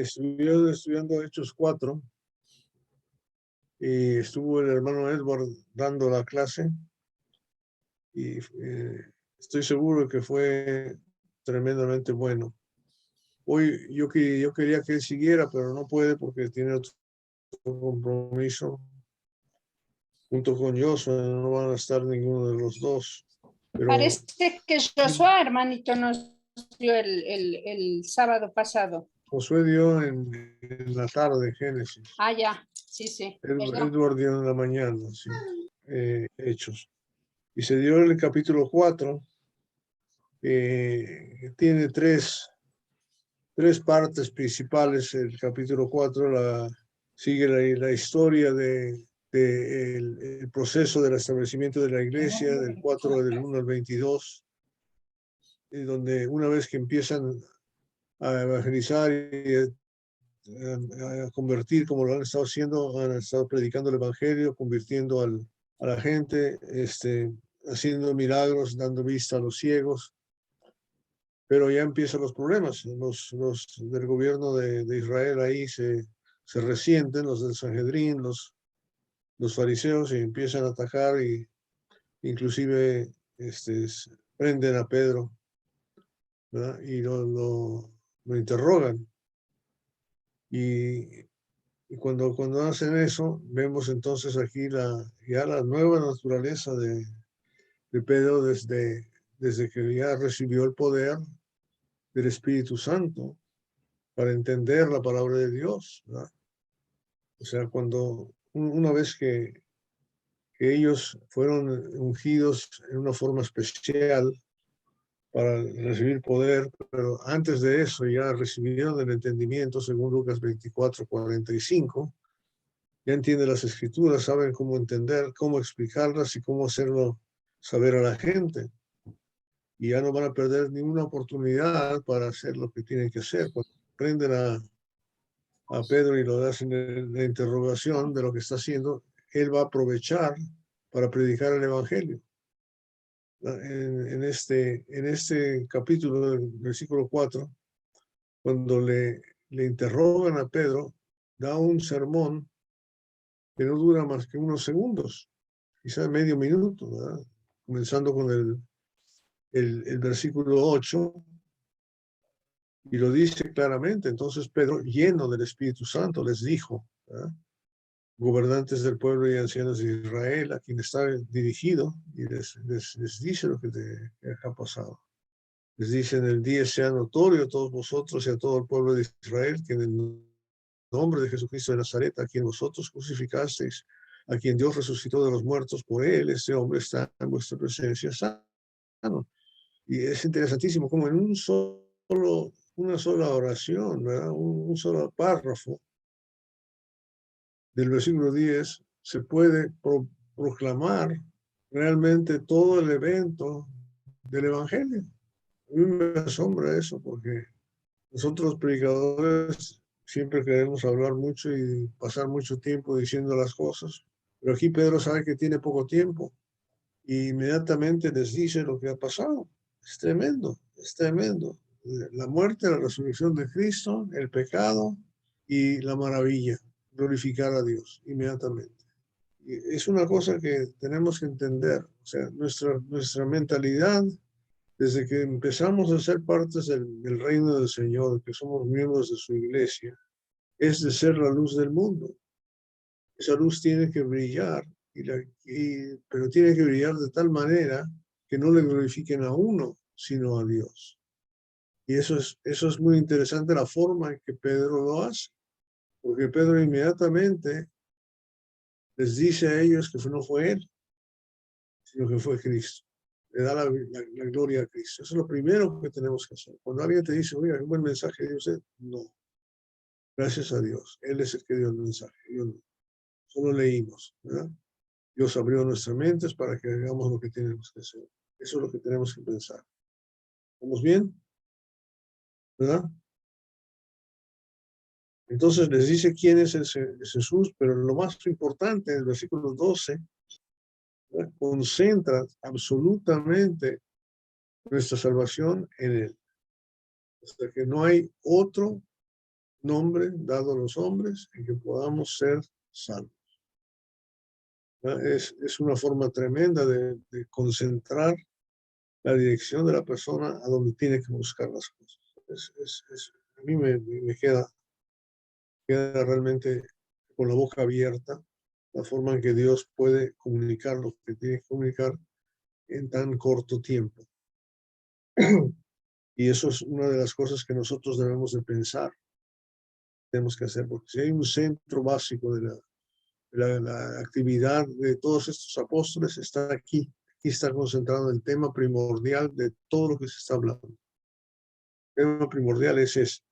estuve estudiando Hechos 4 y estuvo el hermano Edward dando la clase y estoy seguro que fue tremendamente bueno. Hoy yo quería que él siguiera, pero no puede porque tiene otro compromiso. Junto con Joshua no van a estar ninguno de los dos. Pero parece que Joshua, hermanito, nos dio el sábado pasado. Josué dio en la tarde Génesis. Ah, ya, sí, sí. Edward dio en la mañana, sí. Hechos. Y se dio el capítulo 4, tiene tres partes principales. El capítulo 4 sigue la historia el proceso del establecimiento de la iglesia, del 1 al 22, donde una vez que empiezan a evangelizar y a convertir, como lo han estado haciendo, han estado predicando el evangelio, convirtiendo a la gente, haciendo milagros, dando vista a los ciegos. Pero ya empiezan los problemas. Los del gobierno de Israel ahí se resienten, los del Sanhedrín, los fariseos, y empiezan a atacar, y inclusive prenden a Pedro, ¿verdad? Y lo interrogan. Y cuando hacen eso, vemos entonces aquí ya la nueva naturaleza de Pedro desde que ya recibió el poder del Espíritu Santo para entender la palabra de Dios, ¿verdad? O sea, una vez que ellos fueron ungidos en una forma especial para recibir poder, pero antes de eso ya recibieron el entendimiento, según Lucas 24:45, ya entienden las escrituras, saben cómo entender, cómo explicarlas y cómo hacerlo saber a la gente. Y ya no van a perder ninguna oportunidad para hacer lo que tienen que hacer. Cuando prenden a Pedro y lo hacen la interrogación de lo que está haciendo, él va a aprovechar para predicar el evangelio. En este capítulo del versículo 4, cuando le interrogan a Pedro, da un sermón que no dura más que unos segundos, quizás medio minuto, ¿verdad? Comenzando con el versículo 8, y lo dice claramente. Entonces Pedro, lleno del Espíritu Santo, les dijo, ¿verdad?, gobernantes del pueblo y ancianos de Israel, a quien está dirigido, y les dice lo que ha pasado. Les dice: en el día sea notorio a todos vosotros y a todo el pueblo de Israel que en el nombre de Jesucristo de Nazaret, a quien vosotros crucificasteis, a quien Dios resucitó de los muertos, por él este hombre está en vuestra presencia sano. Y es interesantísimo como en una sola oración, ¿verdad?, un solo párrafo del versículo 10, se puede proclamar realmente todo el evento del Evangelio. A mí me asombra eso, porque nosotros los predicadores siempre queremos hablar mucho y pasar mucho tiempo diciendo las cosas, pero aquí Pedro sabe que tiene poco tiempo y inmediatamente les dice lo que ha pasado. Es tremendo, es tremendo. La muerte, la resurrección de Cristo, el pecado y la maravilla, glorificar a Dios inmediatamente. Y es una cosa que tenemos que entender. O sea, nuestra mentalidad, desde que empezamos a ser partes del reino del Señor, que somos miembros de su iglesia, es de ser la luz del mundo. Esa luz tiene que brillar, pero tiene que brillar de tal manera que no le glorifiquen a uno, sino a Dios. Y eso es muy interesante, la forma en que Pedro lo hace, porque Pedro inmediatamente les dice a ellos que no fue él, sino que fue Cristo. Le da la gloria a Cristo. Eso es lo primero que tenemos que hacer. Cuando alguien te dice: oiga, un buen mensaje de usted, no. Gracias a Dios. Él es el que dio el mensaje. Yo no. Solo leímos, ¿verdad? Dios abrió nuestras mentes para que hagamos lo que tenemos que hacer. Eso es lo que tenemos que pensar. ¿Estamos bien? ¿Verdad? Entonces les dice quién es Jesús, pero lo más importante, en el versículo 12, ¿verdad?, concentra absolutamente nuestra salvación en Él. O sea, que no hay otro nombre dado a los hombres en que podamos ser salvos. Es una forma tremenda de concentrar la dirección de la persona a donde tiene que buscar las cosas. A mí me queda realmente con la boca abierta la forma en que Dios puede comunicar lo que tiene que comunicar en tan corto tiempo. Y eso es una de las cosas que nosotros debemos de pensar, tenemos que hacer, porque si hay un centro básico de la actividad de todos estos apóstoles, está aquí. Aquí está concentrado el tema primordial de todo lo que se está hablando. El tema primordial es este.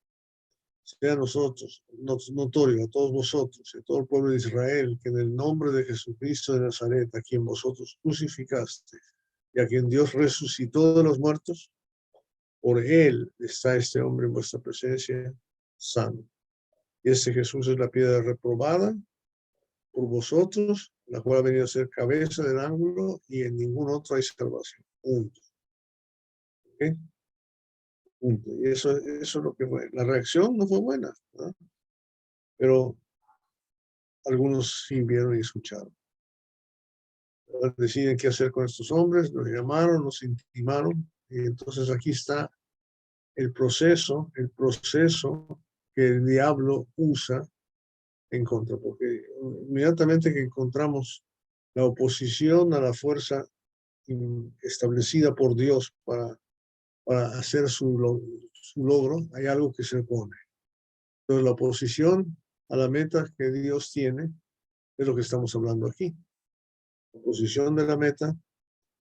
Sea nosotros, notorio a todos vosotros y a todo el pueblo de Israel, que en el nombre de Jesucristo de Nazaret, a quien vosotros crucificaste y a quien Dios resucitó de los muertos, por él está este hombre en vuestra presencia sano. Y este Jesús es la piedra reprobada por vosotros, la cual ha venido a ser cabeza del ángulo, y en ningún otro hay salvación. Punto. ¿Okay? Punto. Y eso es lo que fue. La reacción no fue buena, ¿no? Pero algunos sí vieron y escucharon. Ahora deciden qué hacer con estos hombres, los llamaron, los intimaron, y entonces aquí está el proceso que el diablo usa en contra, porque inmediatamente que encontramos la oposición a la fuerza establecida por Dios para hacer su logro, hay algo que se opone. Entonces la oposición a la meta que Dios tiene es lo que estamos hablando aquí. La oposición de la meta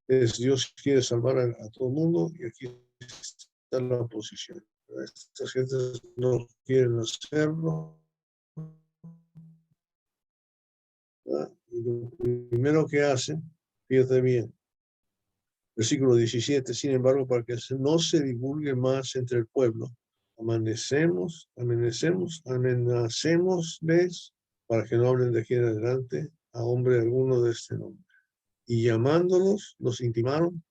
es Dios quiere salvar a todo el mundo, y aquí está la oposición. Estas gentes no quieren hacerlo. ¿Verdad? Y lo primero que hacen, fíjate bien, versículo 17, sin embargo, para que no se divulgue más entre el pueblo, amenacémosles para que no hablen de aquí en adelante a hombre alguno de este nombre. Y llamándolos, los intimaron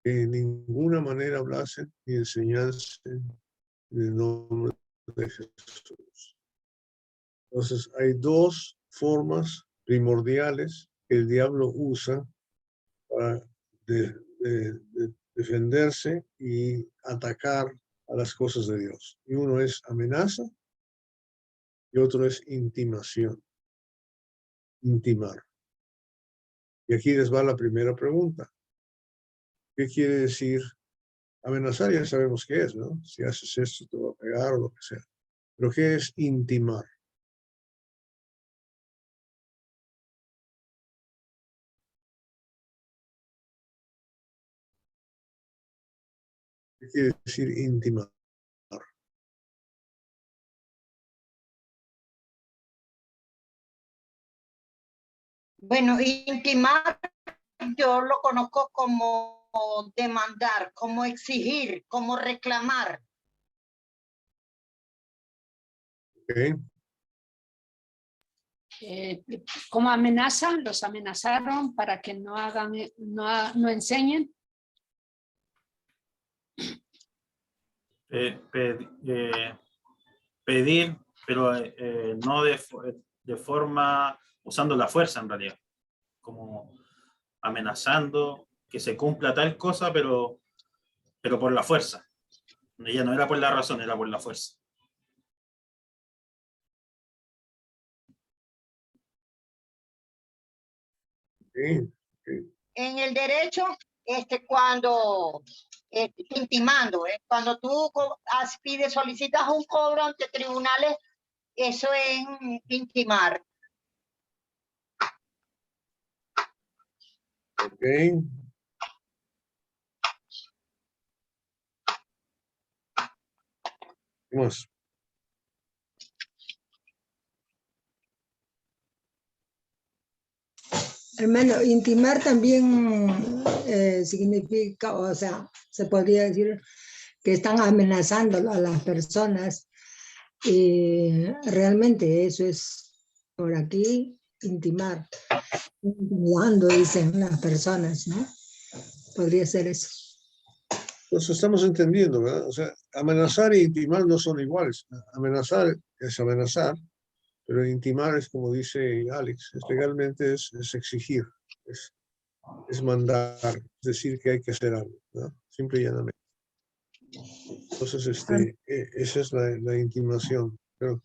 que en ninguna manera hablasen ni enseñasen en el nombre de Jesús. Entonces, hay dos formas primordiales que el diablo usa para defenderse y atacar a las cosas de Dios. Y uno es amenaza y otro es intimación. Intimar. Y aquí les va la primera pregunta. ¿Qué quiere decir amenazar? Ya sabemos qué es, ¿no? Si haces esto te va a pegar o lo que sea. Pero ¿qué es intimar? ¿Qué quiere decir intimar? Bueno, intimar yo lo conozco como demandar, como exigir, como reclamar. Okay. ¿Cómo amenazan? ¿Los amenazaron para que no hagan, no enseñen? Pedir, pero no de forma usando la fuerza en realidad, como amenazando que se cumpla tal cosa, pero por la fuerza. Ya no era por la razón, era por la fuerza. Okay. En el derecho, cuando intimando, cuando tú pides, solicitas un cobro ante tribunales, eso es intimar. Ok. ¿Qué más? Hermano, intimar también significa, o sea, se podría decir que están amenazando a las personas, y realmente eso es por aquí intimar, intimidando, dicen las personas, ¿no? Podría ser eso. Pues estamos entendiendo, ¿verdad? O sea, amenazar e intimar no son iguales. Amenazar es amenazar, pero intimar es, como dice Alex, legalmente es exigir, es mandar, es decir que hay que hacer algo, ¿no? Simple y llanamente. Entonces, esa es la intimación, pero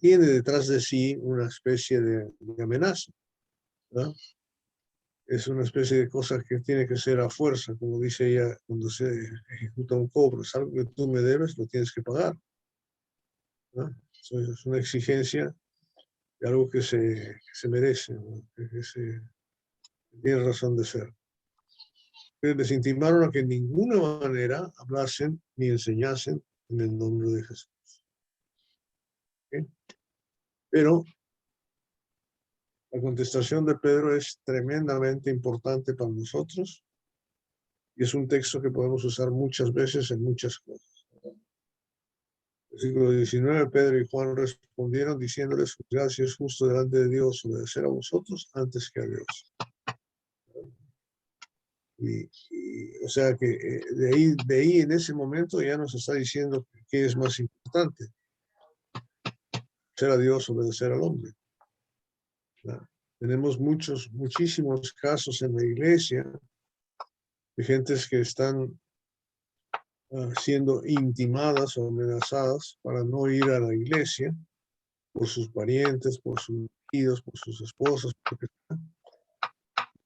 tiene detrás de sí una especie de amenaza, ¿no? Es una especie de cosa que tiene que ser a fuerza, como dice ella, cuando se ejecuta un cobro, es algo que tú me debes, lo tienes que pagar, ¿no? Es una exigencia de algo que se merece, ¿no? Que tiene razón de ser. Pero les intimaron a que en ninguna manera hablasen ni enseñasen en el nombre de Jesús. ¿Okay? Pero la contestación de Pedro es tremendamente importante para nosotros y es un texto que podemos usar muchas veces en muchas cosas. Versículo 19, Pedro y Juan respondieron diciéndoles, gracias es justo delante de Dios obedecer a vosotros antes que a Dios. O sea que de ahí en ese momento ya nos está diciendo qué es más importante, ser a Dios, obedecer al hombre. ¿No? Tenemos muchísimos casos en la iglesia de gentes que están siendo intimadas o amenazadas para no ir a la iglesia por sus parientes, por sus hijos, por sus esposas.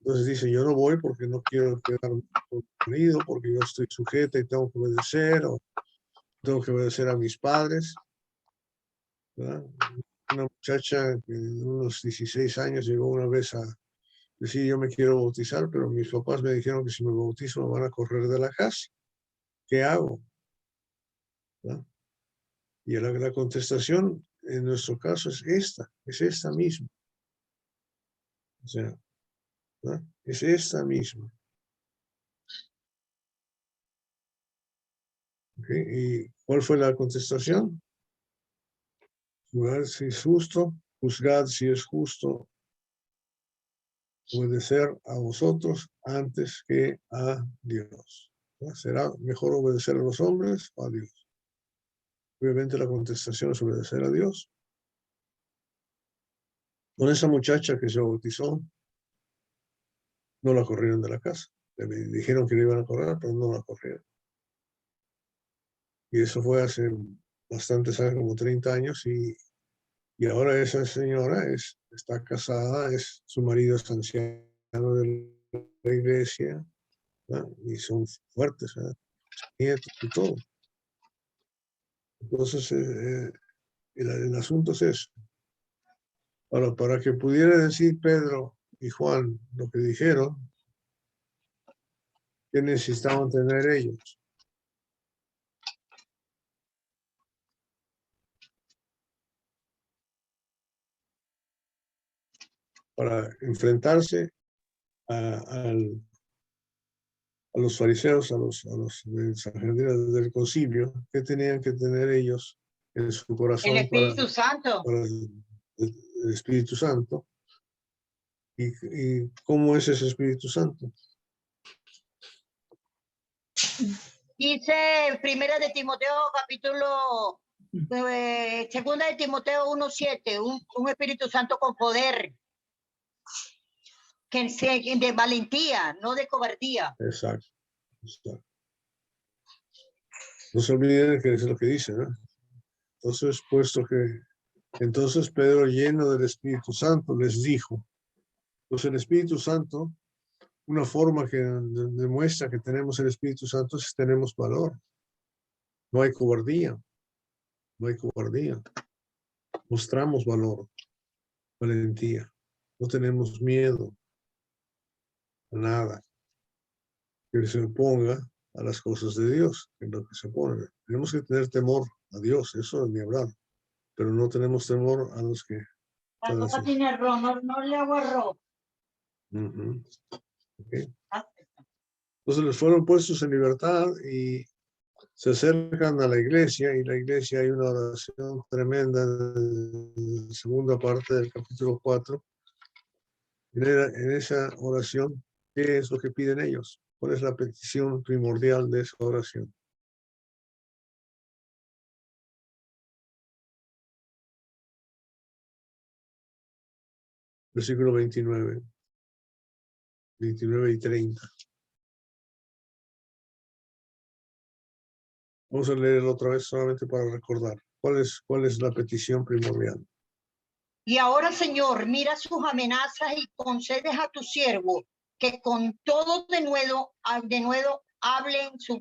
Entonces dice, yo no voy porque no quiero quedar con mi marido, porque yo estoy sujeta y tengo que obedecer, o tengo que obedecer a mis padres. ¿Verdad? Una muchacha que de unos 16 años llegó una vez a decir, yo me quiero bautizar, pero mis papás me dijeron que si me bautizo me van a correr de la casa. ¿Qué hago? ¿Verdad? Y la contestación en nuestro caso es esta misma. O sea, ¿verdad? Es esta misma. ¿Okay? ¿Y cuál fue la contestación? Juzgar si es justo, juzgad si es justo, obedecer a vosotros antes que a Dios. ¿No? ¿Será mejor obedecer a los hombres o a Dios? Obviamente la contestación es obedecer a Dios. Con esa muchacha que se bautizó, no la corrieron de la casa. Le dijeron que le iban a correr, pero no la corrieron. Y eso fue hace bastantes años, como 30 años, y ahora esa señora está casada, su marido es anciano de la iglesia, ¿no? Y son fuertes, ¿verdad? Nietos y todo. Entonces, el asunto es eso. Ahora, para que pudiera decir Pedro y Juan lo que dijeron, ¿qué necesitaban tener ellos? Para enfrentarse a los fariseos, a los del concilio, ¿qué tenían que tener ellos en su corazón El Espíritu Santo. para el Espíritu Santo? ¿Y cómo es ese Espíritu Santo? Dice Primera de Timoteo, capítulo, Segunda de Timoteo 1:7, un Espíritu Santo con poder, de valentía, no de cobardía. Exacto. No se olviden que es lo que dice, ¿no? Entonces Pedro, lleno del Espíritu Santo, les dijo, pues el Espíritu Santo, una forma que demuestra que tenemos el Espíritu Santo es que tenemos valor. No hay cobardía. Mostramos valor, valentía. No tenemos miedo a nada que se oponga a las cosas de Dios, en lo que se opone. Tenemos que tener temor a Dios, eso es ni hablar, pero no tenemos temor a los que... La copa tiene arroz, no le hago arroz. Okay. Entonces les fueron puestos en libertad y se acercan a la iglesia, y en la iglesia hay una oración tremenda en la segunda parte del capítulo 4. En esa oración, ¿qué es lo que piden ellos? ¿Cuál es la petición primordial de esa oración? versículo 29. 29 y 30. Vamos a leerlo otra vez solamente para recordar. ¿Cuál es la petición primordial? Y ahora, Señor, mira sus amenazas y concedes a tu siervo que con todo de nuevo hablen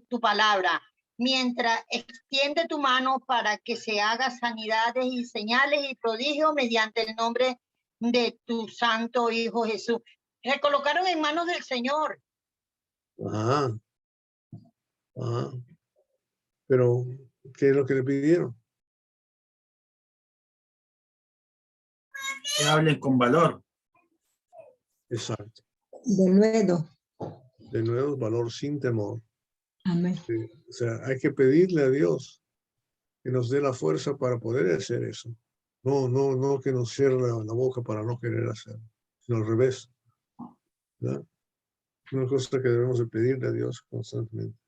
tu palabra, mientras extiende tu mano para que se haga sanidades y señales y prodigios mediante el nombre de tu santo Hijo Jesús. Recolocaron en manos del Señor. Ajá. Ajá. Pero, ¿qué es lo que le pidieron? Que hablen con valor. Exacto. De nuevo. De nuevo, valor sin temor. Amén. Sí. O sea, hay que pedirle a Dios que nos dé la fuerza para poder hacer eso. No que nos cierre la boca para no querer hacerlo, sino al revés. ¿Verdad? Una cosa que debemos de pedirle a Dios constantemente.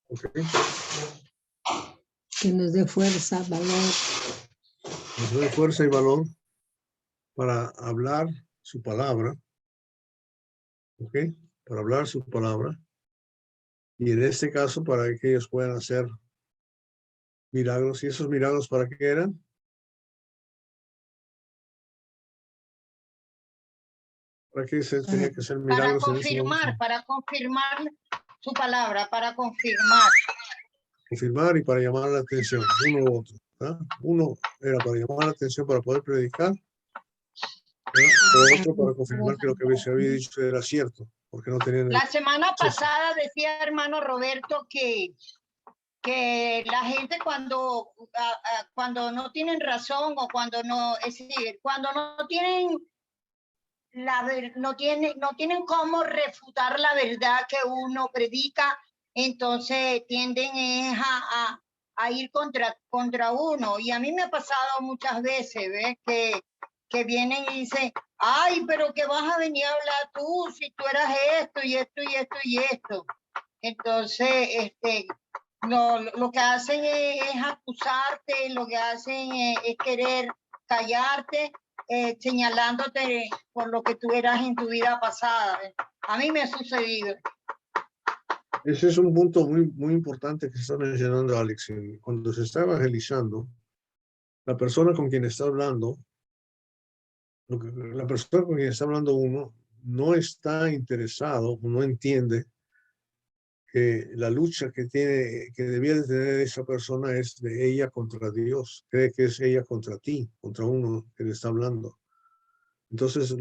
¿Ok? Que nos dé fuerza, valor. Nos dé fuerza y valor para hablar su palabra. ¿Ok? Para hablar su palabra. Y en este caso, para que ellos puedan hacer milagros. ¿Y esos milagros para qué eran? ¿Para qué se tenía que hacer milagros en ese momento? Para confirmar su palabra, para confirmar. Confirmar y para llamar la atención, uno u otro. ¿Verdad? Uno era para llamar la atención para poder predicar, o otro para confirmar que lo que se había dicho era cierto, porque no tenían... La semana pasada decía hermano Roberto que la gente cuando no tienen razón o cuando no, es decir, cuando no tienen no tienen cómo refutar la verdad que uno predica, entonces tienden a ir contra uno. Y a mí me ha pasado muchas veces, ¿ves? Que vienen y dicen, ay, pero ¿qué vas a venir a hablar tú si tú eras esto y esto y esto y esto? Entonces, lo que hacen es acusarte, lo que hacen es querer callarte, señalándote por lo que tú eras en tu vida pasada. A mí me ha sucedido. Ese es un punto muy importante que está mencionando Alex. Cuando se está evangelizando, la persona con quien está hablando, la persona con quien está hablando uno, no está interesado, no entiende que la lucha que debía de tener esa persona es de ella contra Dios. Cree que es ella contra ti, contra uno que le está hablando. Entonces,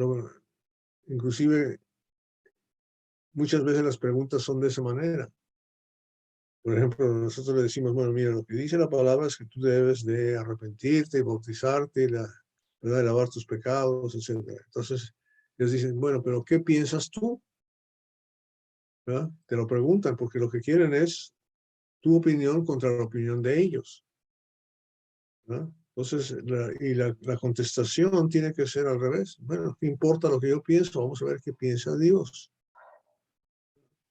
inclusive, muchas veces las preguntas son de esa manera. Por ejemplo, nosotros le decimos, bueno, mira, lo que dice la palabra es que tú debes de arrepentirte y bautizarte, ¿verdad? De lavar tus pecados, etc. Entonces, ellos dicen, bueno, pero ¿qué piensas tú? ¿Verdad? Te lo preguntan porque lo que quieren es tu opinión contra la opinión de ellos. ¿Verdad? Entonces, la contestación tiene que ser al revés. Bueno, ¿qué importa lo que yo pienso? Vamos a ver qué piensa Dios.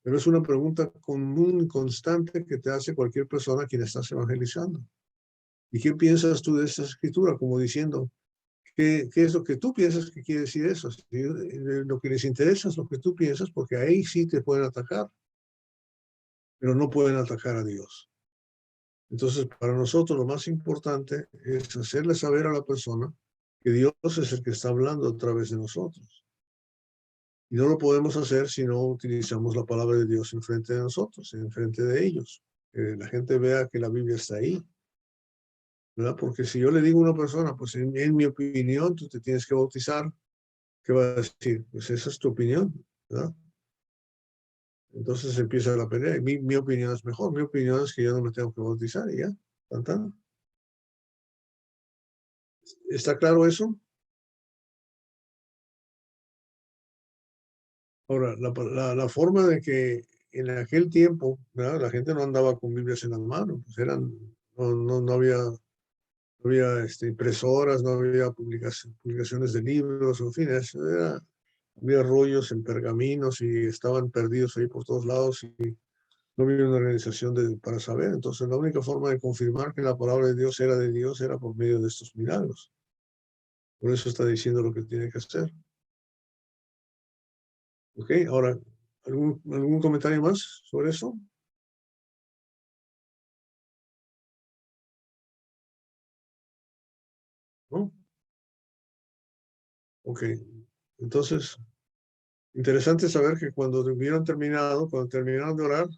Pero es una pregunta común y constante que te hace cualquier persona a quien estás evangelizando. ¿Y qué piensas tú de esta escritura? Como diciendo, ¿qué es lo que tú piensas que quiere decir eso? Lo que les interesa es lo que tú piensas, porque ahí sí te pueden atacar, pero no pueden atacar a Dios. Entonces, para nosotros lo más importante es hacerle saber a la persona que Dios es el que está hablando a través de nosotros. Y no lo podemos hacer si no utilizamos la palabra de Dios enfrente de nosotros, enfrente de ellos. Que la gente vea que la Biblia está ahí. ¿Verdad? Porque si yo le digo a una persona, pues en mi opinión, tú te tienes que bautizar, ¿qué va a decir? Pues esa es tu opinión, ¿verdad? Entonces empieza la pelea. Y mi opinión es mejor. Mi opinión es que yo no me tengo que bautizar y ya. ¿Tan? ¿Está claro eso? Ahora, la forma de que en aquel tiempo, ¿verdad? La gente no andaba con Biblias en las manos, pues no había impresoras, no había publicaciones de libros, en fin, había rollos en pergaminos y estaban perdidos ahí por todos lados y no había una organización para saber. Entonces, la única forma de confirmar que la palabra de Dios era por medio de estos milagros. Por eso está diciendo lo que tiene que hacer. Ok, ahora, ¿algún comentario más sobre eso? ¿No? Ok, entonces, interesante saber que cuando terminaron de orar,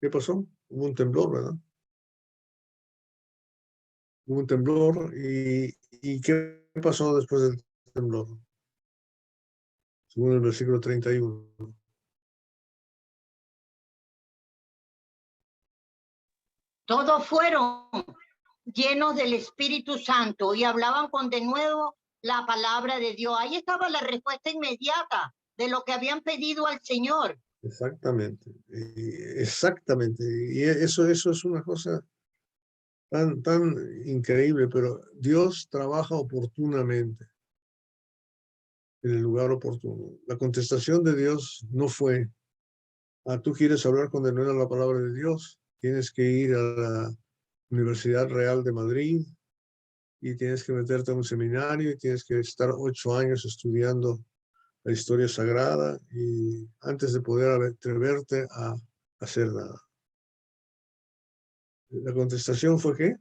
¿qué pasó? Hubo un temblor, ¿verdad? Hubo un temblor y ¿qué pasó después del temblor? Según el versículo 31. Todos fueron llenos del Espíritu Santo y hablaban con denuedo la palabra de Dios. Ahí estaba la respuesta inmediata de lo que habían pedido al Señor. Exactamente, exactamente. Y eso es una cosa tan increíble, pero Dios trabaja oportunamente en el lugar oportuno. La contestación de Dios no fue, tú quieres hablar con denuedo la palabra de Dios, tienes que ir a la Universidad Real de Madrid y tienes que meterte a un seminario y tienes que estar 8 años estudiando la historia sagrada y antes de poder atreverte a hacer nada. La contestación fue ¿qué?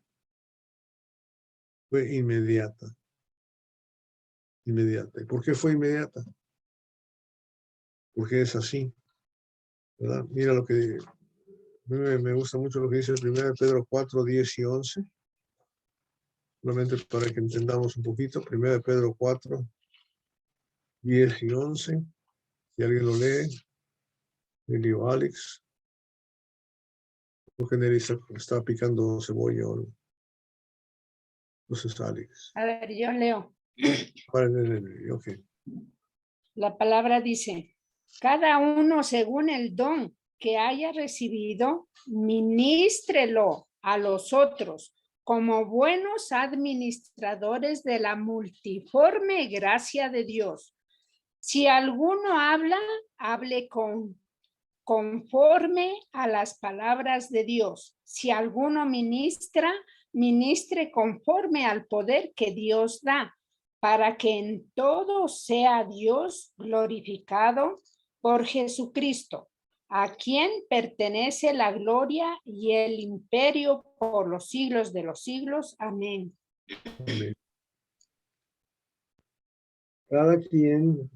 Fue inmediata. Inmediata. ¿Y por qué fue inmediata? Porque es así, ¿verdad? Mira lo que me gusta mucho lo que dice 1 Pedro 4, 10 y 11. Solamente para que entendamos un poquito. 1 Pedro 4, 10 y 11. Si alguien lo lee, Lili o Alex. Porque Nelly está picando cebolla o no. Entonces, Alex. A ver, yo leo. Ok. La palabra dice, cada uno según el don que haya recibido, ministrelo a los otros como buenos administradores de la multiforme gracia de Dios. Si alguno habla, hable conforme a las palabras de Dios. Si alguno ministra, ministre conforme al poder que Dios da, para que en todo sea Dios glorificado por Jesucristo, a quien pertenece la gloria y el imperio por los siglos de los siglos. Amén. Amén. Cada quien,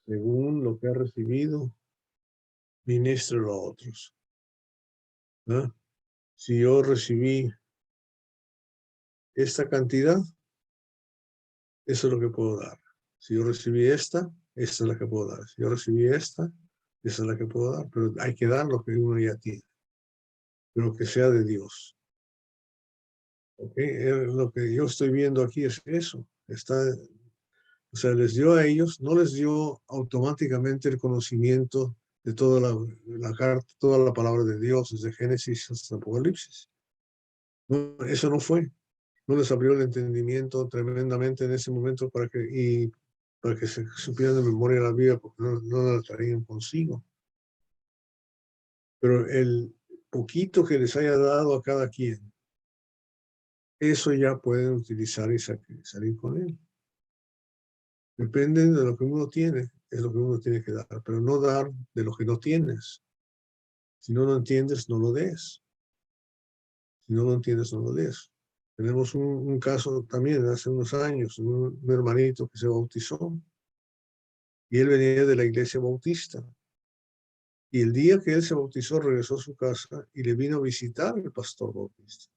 según lo que ha recibido, ministrelo a otros. ¿No? Si yo recibí esta cantidad, eso es lo que puedo dar. Si yo recibí esta es la que puedo dar. Si yo recibí esta es la que puedo dar. Pero hay que dar lo que uno ya tiene. Pero que sea de Dios. ¿Okay? Lo que yo estoy viendo aquí es eso. O sea, les dio a ellos, no les dio automáticamente el conocimiento de toda la carta, toda la palabra de Dios, desde Génesis hasta Apocalipsis. No, eso no fue. No les abrió el entendimiento tremendamente en ese momento para que se supieran de memoria la Biblia, porque no la traían consigo. Pero el poquito que les haya dado a cada quien, eso ya pueden utilizar y salir con él. Depende de lo que uno tiene, es lo que uno tiene que dar, pero no dar de lo que no tienes. Si no lo entiendes, no lo des. Si no lo entiendes, no lo des. Tenemos un caso también hace unos años, un hermanito que se bautizó y él venía de la iglesia bautista. Y el día que él se bautizó, regresó a su casa y le vino a visitar el pastor bautista.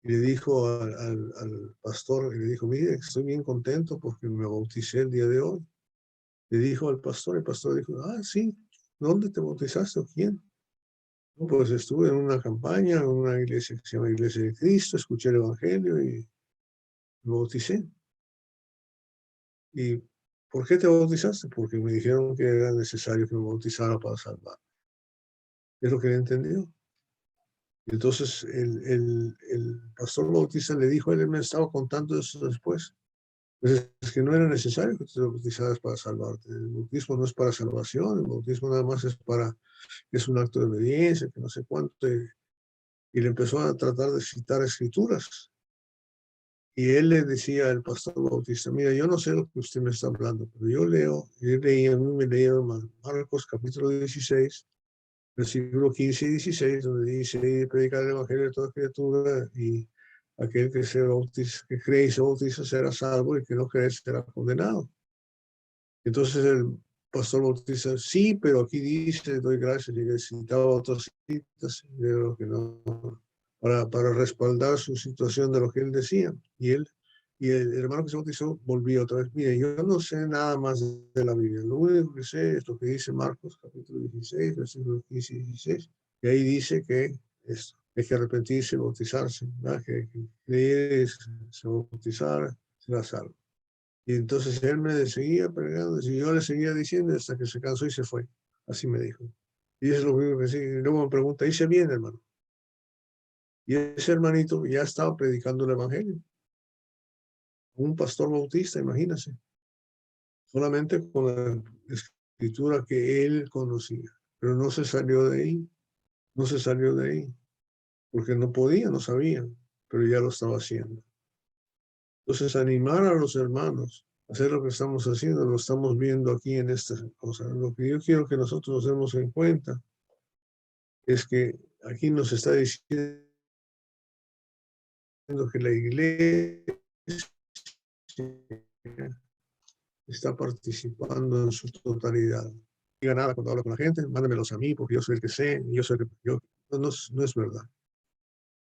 Y le dijo al pastor, y le dijo, mire, estoy bien contento porque me bauticé el día de hoy. Le dijo al pastor, el pastor dijo, sí, ¿dónde te bautizaste o quién? No, pues estuve en una campaña, en una iglesia que se llama Iglesia de Cristo, escuché el Evangelio y me bauticé. ¿Y por qué te bautizaste? Porque me dijeron que era necesario que me bautizara para salvar. Es lo que él entendió. Entonces el pastor bautista le dijo, él me estaba contando eso después. Pues es que no era necesario que te bautizaras para salvarte. El bautismo no es para salvación, el bautismo nada más es un acto de obediencia, que no sé cuánto. Y le empezó a tratar de citar escrituras. Y él le decía al pastor Bautista, mira, yo no sé lo que usted me está hablando, pero yo leo, y él leía, a mí me leía Marcos capítulo 16, versículo 15 y 16, donde dice, y predicar el evangelio de toda criatura, y aquel que se bautiza, que cree y se bautiza será salvo, y que no cree será condenado. Entonces el pastor Bautista, sí, pero aquí dice, doy gracias, y necesitaba otras citas, de lo que no, para respaldar su situación de lo que él decía. Y el hermano que se bautizó volvió otra vez. Mire, yo no sé nada más de la Biblia. Lo único que sé es lo que dice Marcos, capítulo 16, versículos 15 y 16. Y ahí dice que esto, hay que arrepentirse y bautizarse, ¿verdad? Que creer, se bautizar, será salvo. Y entonces él me seguía pregando, y yo le seguía diciendo hasta que se cansó y se fue. Así me dijo. Y eso es lo único que sí. Y luego me pregunta, ¿hice bien, hermano? Y ese hermanito ya estaba predicando el evangelio. Un pastor bautista, imagínense. Solamente con la escritura que él conocía. Pero no se salió de ahí. No se salió de ahí. Porque no podía, no sabía. Pero ya lo estaba haciendo. Entonces, animar a los hermanos a hacer lo que estamos haciendo, lo estamos viendo aquí en esta cosa. Lo que yo quiero que nosotros nos demos en cuenta es que aquí nos está diciendo que la iglesia está participando en su totalidad. No diga nada cuando habla con la gente, mándamelos a mí porque yo soy el que sé, yo soy el que yo. No es verdad.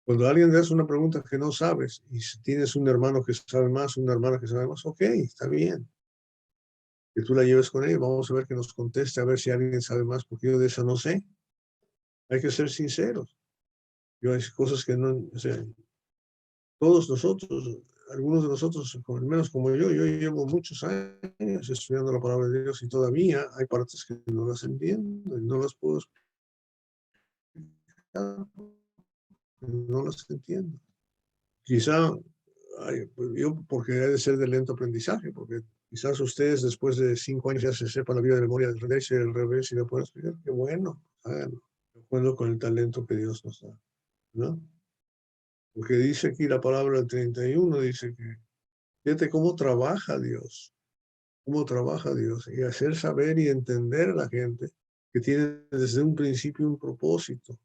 Cuando alguien te hace una pregunta que no sabes y si tienes un hermano que sabe más, una hermana que sabe más, ok, está bien. Que tú la lleves con él, vamos a ver que nos conteste, a ver si alguien sabe más, porque yo de esa no sé. Hay que ser sinceros. Yo hay cosas que no, o sea, todos nosotros, algunos de nosotros, al menos como yo llevo muchos años estudiando la palabra de Dios y todavía hay partes que no las entiendo y no las puedo explicar, no las entiendo. Quizá, pues yo, porque debe ser de lento aprendizaje, porque quizás ustedes después de 5 años ya se sepan la vida de memoria del revés y del revés y la pueden explicar. Qué bueno, háganlo. De acuerdo con el talento que Dios nos da, ¿no? Porque dice aquí la palabra 31, dice que, fíjate cómo trabaja Dios, y hacer saber y entender a la gente que tiene desde un principio un propósito.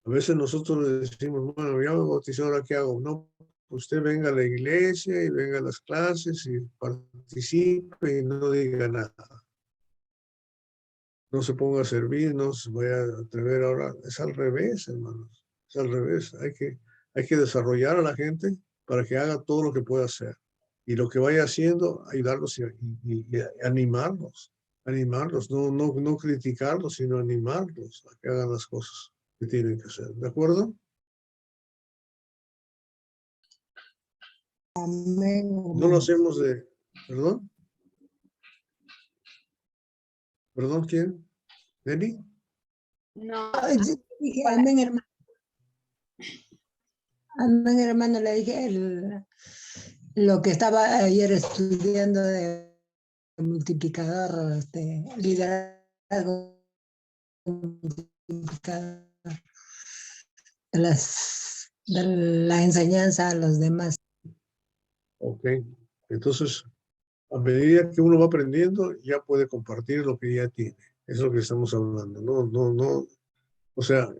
A veces nosotros le decimos, bueno, ya me bautizó, ¿ahora qué hago? No, usted venga a la iglesia y venga a las clases y participe y no diga nada. No se ponga a servir, no se vaya a atrever a orar. Es al revés, hermanos. Es al revés. Hay que desarrollar a la gente para que haga todo lo que pueda hacer. Y lo que vaya haciendo, ayudarlos y animarlos. Animarlos, no criticarlos, sino animarlos a que hagan las cosas que tienen que hacer. ¿De acuerdo? Amén, No lo hermano. hacemos de... ¿Perdón? ¿Perdón quién? ¿Nelly? No, Dije, hola. amén, hermano. Amén, hermano, le dije lo que estaba ayer estudiando de multiplicador, liderazgo multiplicador, de la enseñanza a los demás. Ok. Entonces, a medida que uno va aprendiendo, ya puede compartir lo que ya tiene. Es lo que estamos hablando. No. O sea,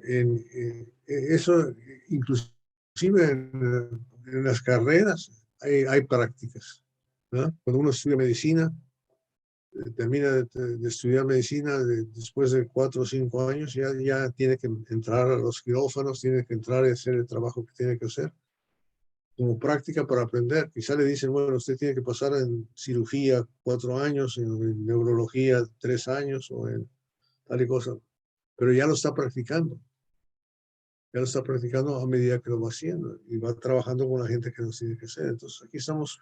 eso, inclusive en las carreras, hay prácticas, ¿no? Cuando uno estudia medicina, termina de estudiar medicina después de 4 o 5 años, ya tiene que entrar a los quirófanos, tiene que entrar y hacer el trabajo que tiene que hacer como práctica para aprender. Quizá le dicen, bueno, usted tiene que pasar en cirugía 4 años, en neurología 3 años o en tal y cosa, pero ya lo está practicando. Ya lo está practicando a medida que lo va haciendo y va trabajando con la gente que nos tiene que hacer. Entonces aquí estamos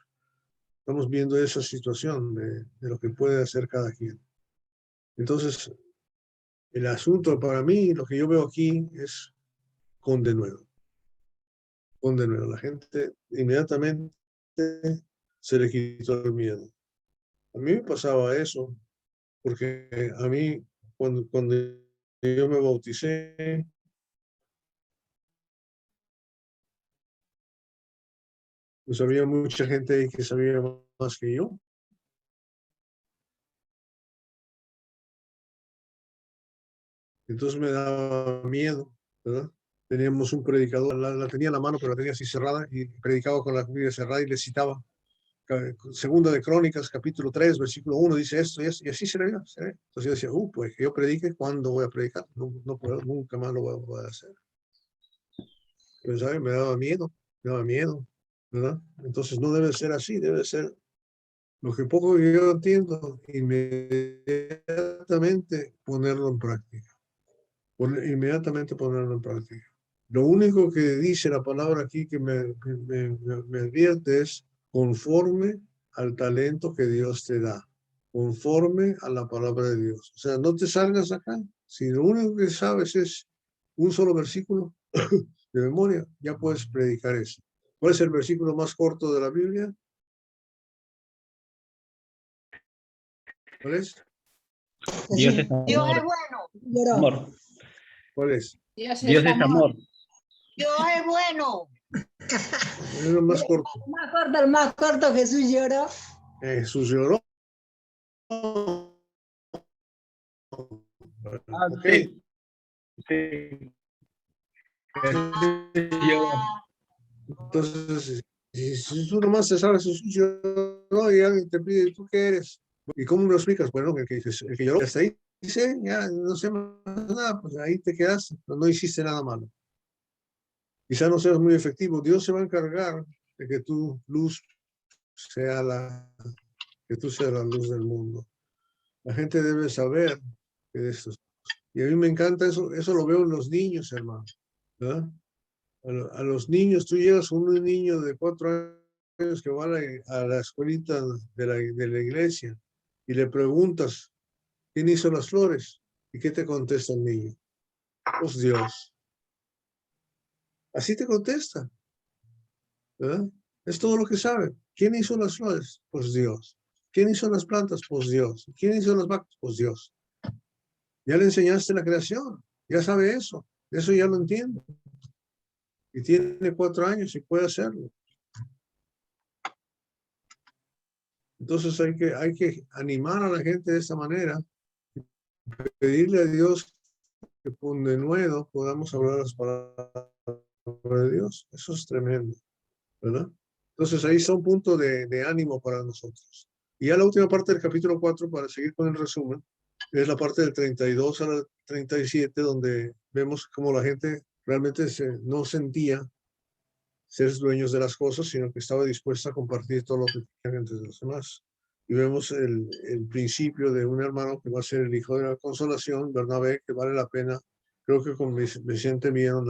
viendo esa situación de lo que puede hacer cada quien. Entonces, el asunto para mí, lo que yo veo aquí es con denuedo. Con denuedo. La gente inmediatamente se le quitó el miedo. A mí me pasaba eso, porque a mí, cuando yo me bauticé, Pues había mucha gente ahí que sabía más que yo. Entonces me daba miedo, ¿verdad? Teníamos un predicador, la tenía en la mano, pero la tenía así cerrada, y predicaba con la Biblia cerrada y le citaba. Segunda de Crónicas, capítulo 3, versículo 1, dice esto y esto, y así se leía. Entonces yo decía, pues que yo predique, ¿cuándo voy a predicar? No, no puedo, nunca más lo voy a poder hacer. Pero, ¿sabes? Me daba miedo, ¿verdad? Entonces no debe ser así, debe ser lo que poco que yo entiendo, inmediatamente ponerlo en práctica. Inmediatamente ponerlo en práctica. Lo único que dice la palabra aquí que me advierte es conforme al talento que Dios te da, conforme a la palabra de Dios. O sea, no te salgas acá. Si lo único que sabes es un solo versículo de memoria, ya puedes predicar eso. ¿Cuál es el versículo más corto de la Biblia? ¿Cuál es? Dios es Dios amor. es bueno. Lloró. Amor. ¿Cuál es? Dios Dios es es amor. Dios es bueno. Es lo más corto. El más corto, Jesús lloró. Jesús lloró. Ok. Sí. Sí. Entonces, si tú nomás te sabes Jesús lloró y alguien te pide, ¿tú qué eres? ¿Y cómo me lo explicas? Bueno, el que lloró hasta ahí, dice, ya no sé más nada, pues ahí te quedaste, no hiciste nada malo. Quizá no seas muy efectivo. Dios se va a encargar de que tu luz sea que tú seas la luz del mundo. La gente debe saber que esto. Y a mí me encanta eso lo veo en los niños, hermano. ¿Verdad? A los niños, tú llegas con un niño de 4 años que va a la escuelita de la iglesia y le preguntas, ¿quién hizo las flores? ¿Y qué te contesta el niño? Pues Dios. Así te contesta, ¿verdad? Es todo lo que sabe. ¿Quién hizo las flores? Pues Dios. ¿Quién hizo las plantas? Pues Dios. ¿Quién hizo las vacas? Pues Dios. Ya le enseñaste la creación, ya sabe eso ya lo entiende. Y tiene 4 años y puede hacerlo. Entonces hay que animar a la gente de esta manera, pedirle a Dios que de nuevo podamos hablar las palabras de Dios. Eso es tremendo, ¿verdad? Entonces ahí está un punto de ánimo para nosotros. Y ya la última parte del capítulo 4, para seguir con el resumen, es la parte del 32 al 37, donde vemos cómo la gente realmente no sentía ser dueños de las cosas, sino que estaba dispuesta a compartir todo lo que tenían entre los demás. Y vemos el principio de un hermano que va a ser el hijo de la consolación, Bernabé, que vale la pena. Creo que con Vicente vieron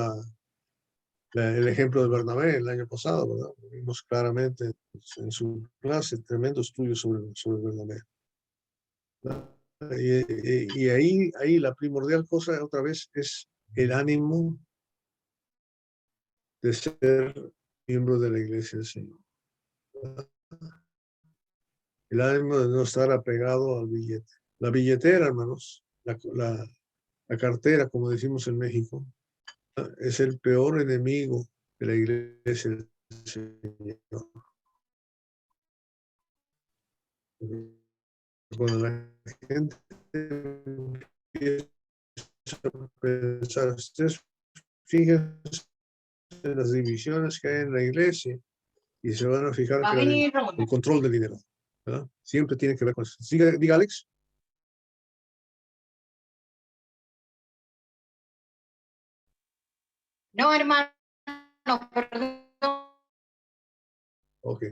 el ejemplo de Bernabé el año pasado, ¿verdad? Vimos claramente en su clase tremendo estudio sobre Bernabé. Y ahí la primordial cosa otra vez es el ánimo de ser miembro de la iglesia del Señor. El ánimo de no estar apegado al billete. La billetera, hermanos, la cartera, como decimos en México, es el peor enemigo de la iglesia del Señor. Cuando la gente empieza a pensar, ustedes fíjense en las divisiones que hay en la iglesia y se van a fijar Va a que venir el control del dinero, ¿verdad? Siempre tiene que ver con eso. Diga Alex. No, hermano, perdón. Ok.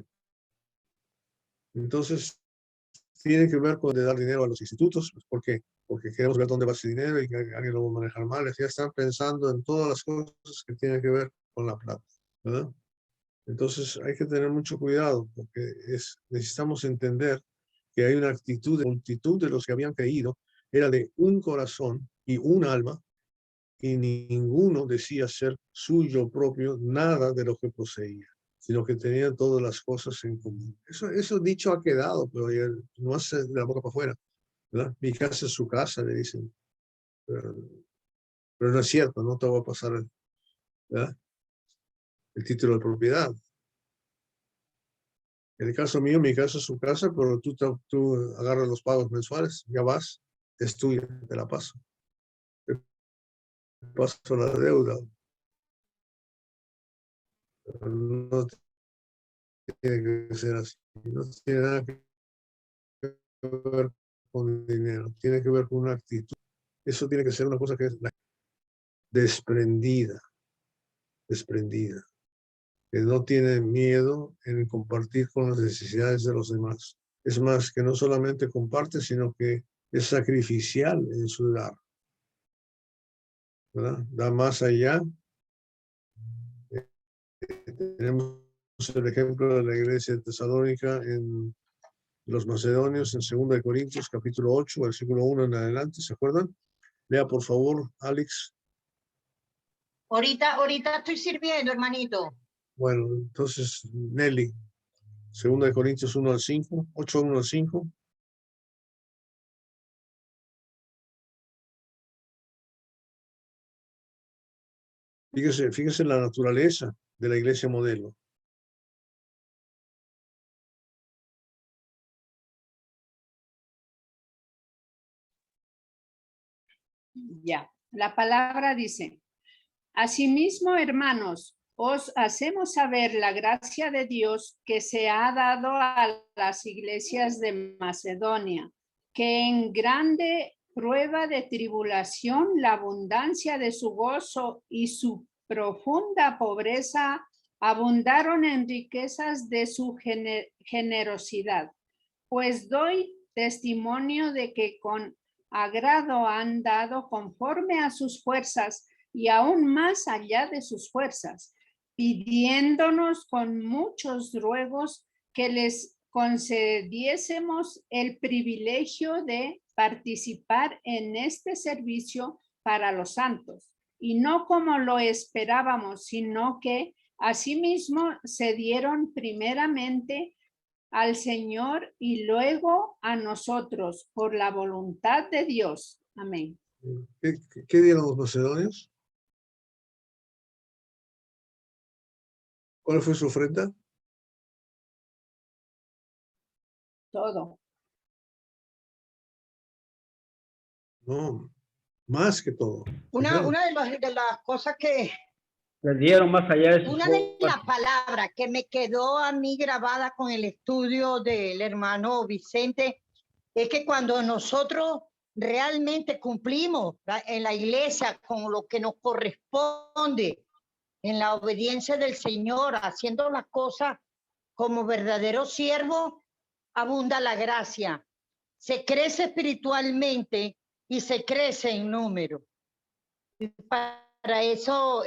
Entonces, tiene que ver con de dar dinero a los institutos. ¿Por qué? Porque queremos ver dónde va ese dinero y que alguien lo va a manejar mal. Ya están pensando en todas las cosas que tienen que ver con la plata, ¿verdad? Entonces hay que tener mucho cuidado porque necesitamos entender que hay una actitud, la multitud de los que habían creído era de un corazón y un alma y ninguno decía ser suyo propio nada de lo que poseía, sino que tenían todas las cosas en común. Eso dicho ha quedado, pero no hace de la boca para afuera, ¿verdad? Mi casa es su casa, le dicen. Pero no es cierto, no te va a pasar, ¿verdad? El título de propiedad. En el caso mío, mi casa es su casa, pero tú agarras los pagos mensuales, ya vas, es tuya, te la paso. Te paso la deuda. Pero no tiene que ser así. No tiene nada que ver con dinero, tiene que ver con una actitud. Eso tiene que ser una cosa que es desprendida, que no tiene miedo en compartir con las necesidades de los demás. Es más, que no solamente comparte, sino que es sacrificial en su dar, ¿verdad? Da más allá. Tenemos el ejemplo de la iglesia de Tesalónica en los macedonios en 2 Corintios capítulo 8, versículo 1 en adelante, ¿se acuerdan? Lea por favor, Alex. Ahorita estoy sirviendo, hermanito. Bueno, entonces, Nelly, 2 Corintios 1 al 5, 8, 1 al 5. Fíjese la naturaleza de la iglesia modelo. Ya, la palabra dice, asimismo, hermanos, os hacemos saber la gracia de Dios que se ha dado a las iglesias de Macedonia, que en grande prueba de tribulación la abundancia de su gozo y su profunda pobreza abundaron en riquezas de su generosidad. Pues doy testimonio de que con agrado han dado conforme a sus fuerzas y aún más allá de sus fuerzas, pidiéndonos con muchos ruegos que les concediésemos el privilegio de participar en este servicio para los santos, y no como lo esperábamos, sino que asimismo se dieron primeramente al Señor y luego a nosotros por la voluntad de Dios. Amén. ¿Qué dieron los macedonios? ¿Cuál fue su ofrenda? Todo. No, más que todo. Una de las cosas que, Les dieron más allá de sus una de las fuerzas. palabras que me quedó a mí grabada con el estudio del hermano Vicente es que cuando nosotros realmente cumplimos en la iglesia con lo que nos corresponde, en la obediencia del Señor, haciendo las cosas como verdaderos siervos, abunda la gracia. Se crece espiritualmente y se crece en número. Y para eso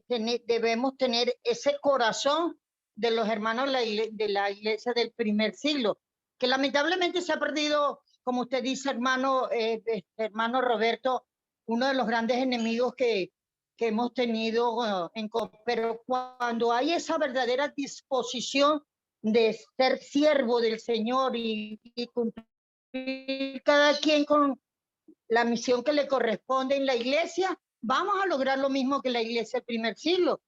debemos tener ese corazón de los hermanos de la iglesia del primer siglo, que lamentablemente se ha perdido, como usted dice, hermano Roberto, uno de los grandes enemigos que hemos tenido, pero cuando hay esa verdadera disposición de ser siervo del Señor y cumplir cada quien con la misión que le corresponde en la iglesia, vamos a lograr lo mismo que la iglesia del primer siglo: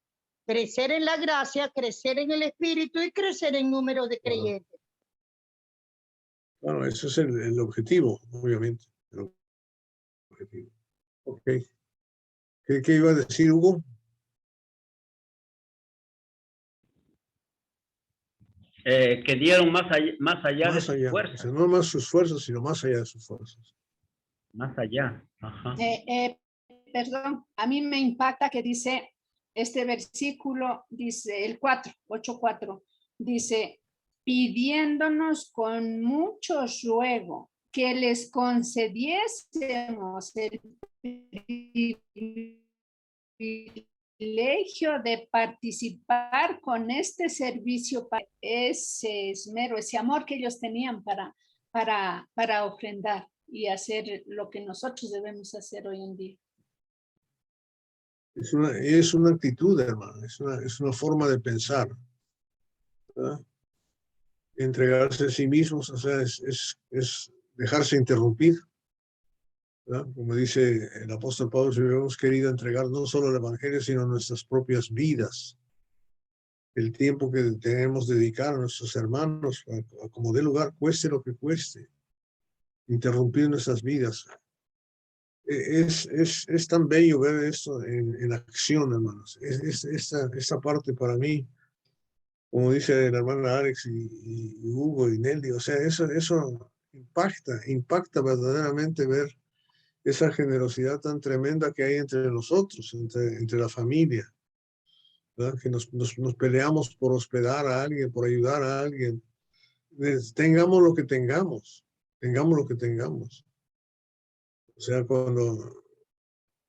crecer en la gracia, crecer en el espíritu y crecer en número de creyentes. Bueno, ese es el objetivo, obviamente. El objetivo. Ok. ¿Qué iba a decir, Hugo? Que dieron más allá de sus O fuerzas. sea, no más sus fuerzas, sino más allá de sus fuerzas. Más allá. Ajá. Perdón, a mí me impacta que dice este versículo, dice el 8:4, dice, pidiéndonos con mucho ruego que les concediésemos el privilegio de participar con este servicio, para ese esmero, ese amor que ellos tenían para ofrendar y hacer lo que nosotros debemos hacer hoy en día. Es una actitud, hermano, es una forma de pensar, ¿verdad? Entregarse a sí mismos, o sea, es dejarse interrumpir, ¿verdad? Como dice el apóstol Pablo, si hubiéramos querido entregar no solo el evangelio, sino nuestras propias vidas, el tiempo que tenemos dedicado a nuestros hermanos, a como dé lugar, cueste lo que cueste, interrumpir nuestras vidas. Es tan bello ver esto en acción, hermanos. Esta parte para mí, como dice la hermana Alex y Hugo y Nelly, o sea, eso impacta verdaderamente ver esa generosidad tan tremenda que hay entre nosotros, entre la familia, ¿verdad? Que nos peleamos por hospedar a alguien, por ayudar a alguien. Tengamos lo que tengamos, tengamos lo que tengamos. O sea, cuando,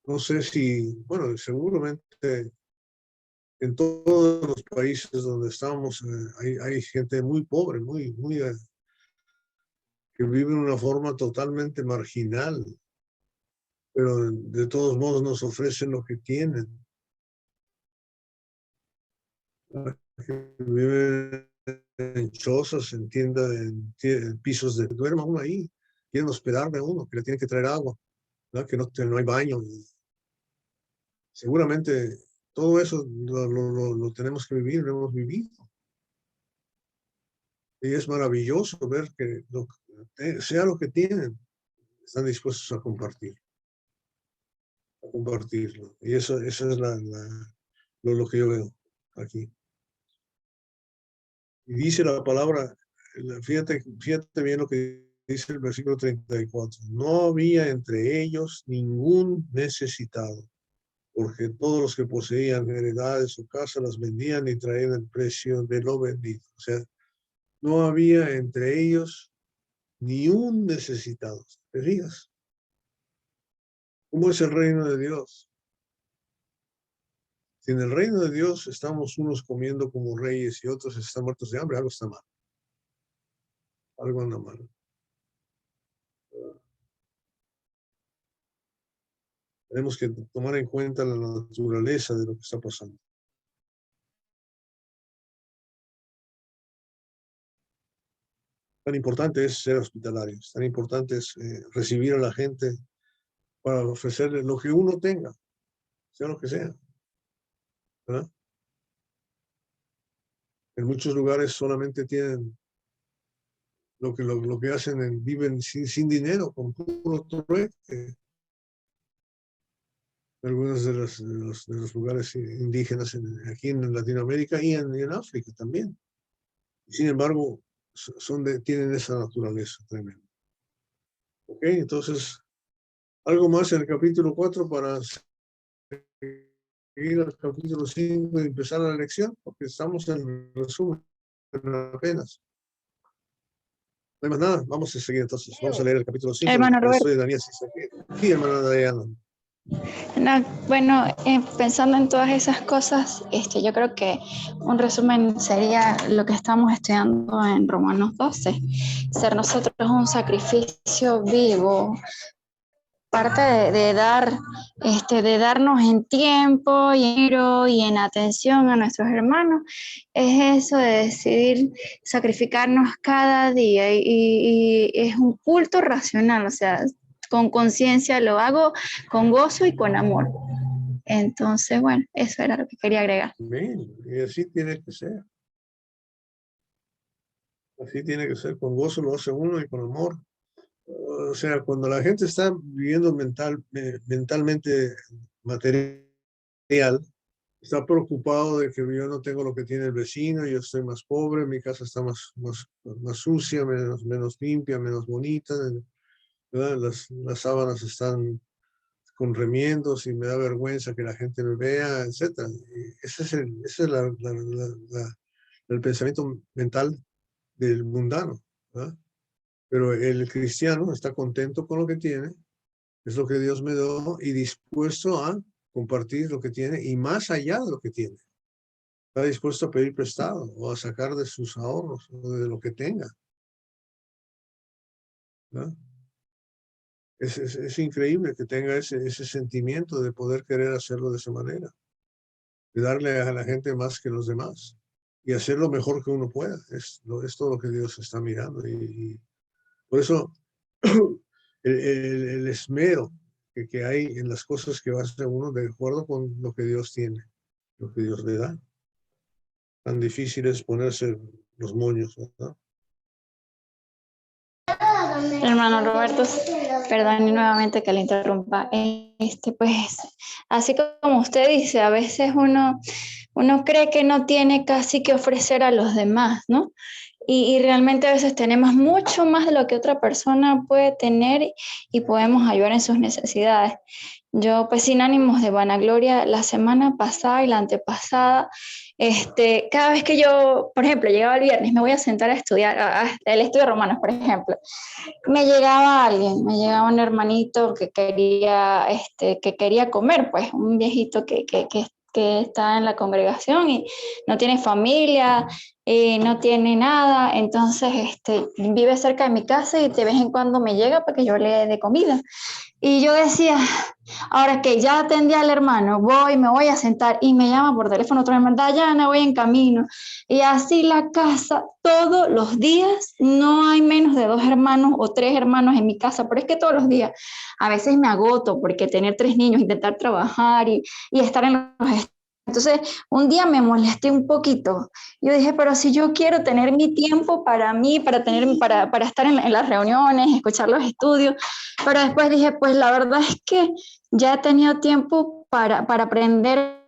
no sé si, bueno, seguramente en todos los países donde estamos hay gente muy pobre, que vive de una forma totalmente marginal, pero de todos modos nos ofrecen lo que tienen. Que viven en chozas, en tiendas, en pisos de duerma uno ahí, quieren hospedarme a uno, que le tienen que traer agua, ¿verdad? Que no hay baño. Seguramente todo eso lo tenemos que vivir, lo hemos vivido. Y es maravilloso ver que sea lo que tienen, están dispuestos a compartirlo. Y eso es lo que yo veo aquí. Y dice la palabra, fíjate bien lo que dice el versículo 34. No había entre ellos ningún necesitado, porque todos los que poseían heredades o casas las vendían y traían el precio de lo vendido. O sea, no había entre ellos ni un necesitado. ¿Te fijas? ¿Cómo es el reino de Dios? Si en el reino de Dios estamos unos comiendo como reyes y otros están muertos de hambre, algo está mal. Algo anda mal. Tenemos que tomar en cuenta la naturaleza de lo que está pasando. Tan importante es ser hospitalarios, tan importante es recibir a la gente para ofrecerle lo que uno tenga, sea lo que sea, ¿verdad? En muchos lugares solamente tienen lo que hacen, viven sin dinero, con puro trueque. Algunos de los lugares indígenas aquí en Latinoamérica y en África también. Sin embargo, tienen esa naturaleza tremenda. Ok, entonces, algo más en el capítulo 4 para ir al capítulo 5 y empezar la lección, porque estamos en resumen apenas. No hay más nada, vamos a seguir entonces. Vamos a leer el capítulo 5. Hermano Roberto. Estoy Daniel Sí, hermana Diana. No, bueno, pensando en todas esas cosas, yo creo que un resumen sería lo que estamos estudiando en Romanos 12, ser nosotros un sacrificio vivo, parte de darnos en tiempo y en atención a nuestros hermanos, es eso de decidir sacrificarnos cada día y es un culto racional, o sea, con conciencia lo hago con gozo y con amor. Entonces, bueno, eso era lo que quería agregar. Amén. Y así tiene que ser. Así tiene que ser. Con gozo lo hace uno y con amor. O sea, cuando la gente está viviendo mentalmente material, está preocupado de que yo no tengo lo que tiene el vecino, yo estoy más pobre, mi casa está más sucia, menos limpia, menos bonita, ¿verdad? Las sábanas están con remiendos y me da vergüenza que la gente me vea, etc. Ese es el pensamiento mental del mundano, ¿verdad? Pero el cristiano está contento con lo que tiene, es lo que Dios me dio y dispuesto a compartir lo que tiene y más allá de lo que tiene. Está dispuesto a pedir prestado o a sacar de sus ahorros o de lo que tenga, ¿verdad? Es increíble que tenga ese sentimiento de poder querer hacerlo de esa manera, de darle a la gente más que los demás y hacer lo mejor que uno pueda. Es todo lo que Dios está mirando y por eso el esmero que hay en las cosas que va a hacer uno de acuerdo con lo que Dios tiene, lo que Dios le da. tan difícil es ponerse los moños, ¿verdad? Hermano Roberto, perdón nuevamente que le interrumpa. Pues, así como usted dice, a veces uno cree que no tiene casi que ofrecer a los demás, ¿no? Y realmente a veces tenemos mucho más de lo que otra persona puede tener y podemos ayudar en sus necesidades. Yo, pues sin ánimos de vanagloria, la semana pasada y la antepasada, cada vez que yo, por ejemplo, llegaba el viernes, me voy a sentar a estudiar, el estudio de romanos, por ejemplo, me llegaba alguien, me llegaba un hermanito que quería comer, pues un viejito que está en la congregación y no tiene familia, no tiene nada, entonces vive cerca de mi casa y de vez en cuando me llega para que yo le dé comida. Y yo decía, ahora que ya atendí al hermano, me voy a sentar y me llama por teléfono otra hermana, Dayana, voy en camino. Y así la casa, todos los días, no hay menos de 2 hermanos o 3 hermanos en mi casa, pero es que todos los días, a veces me agoto porque tener 3 niños, intentar trabajar y estar en los... Entonces, un día me molesté un poquito. Yo dije, pero si yo quiero tener mi tiempo para mí, para estar en las reuniones, escuchar los estudios, pero después dije, pues la verdad es que ya he tenido tiempo para aprender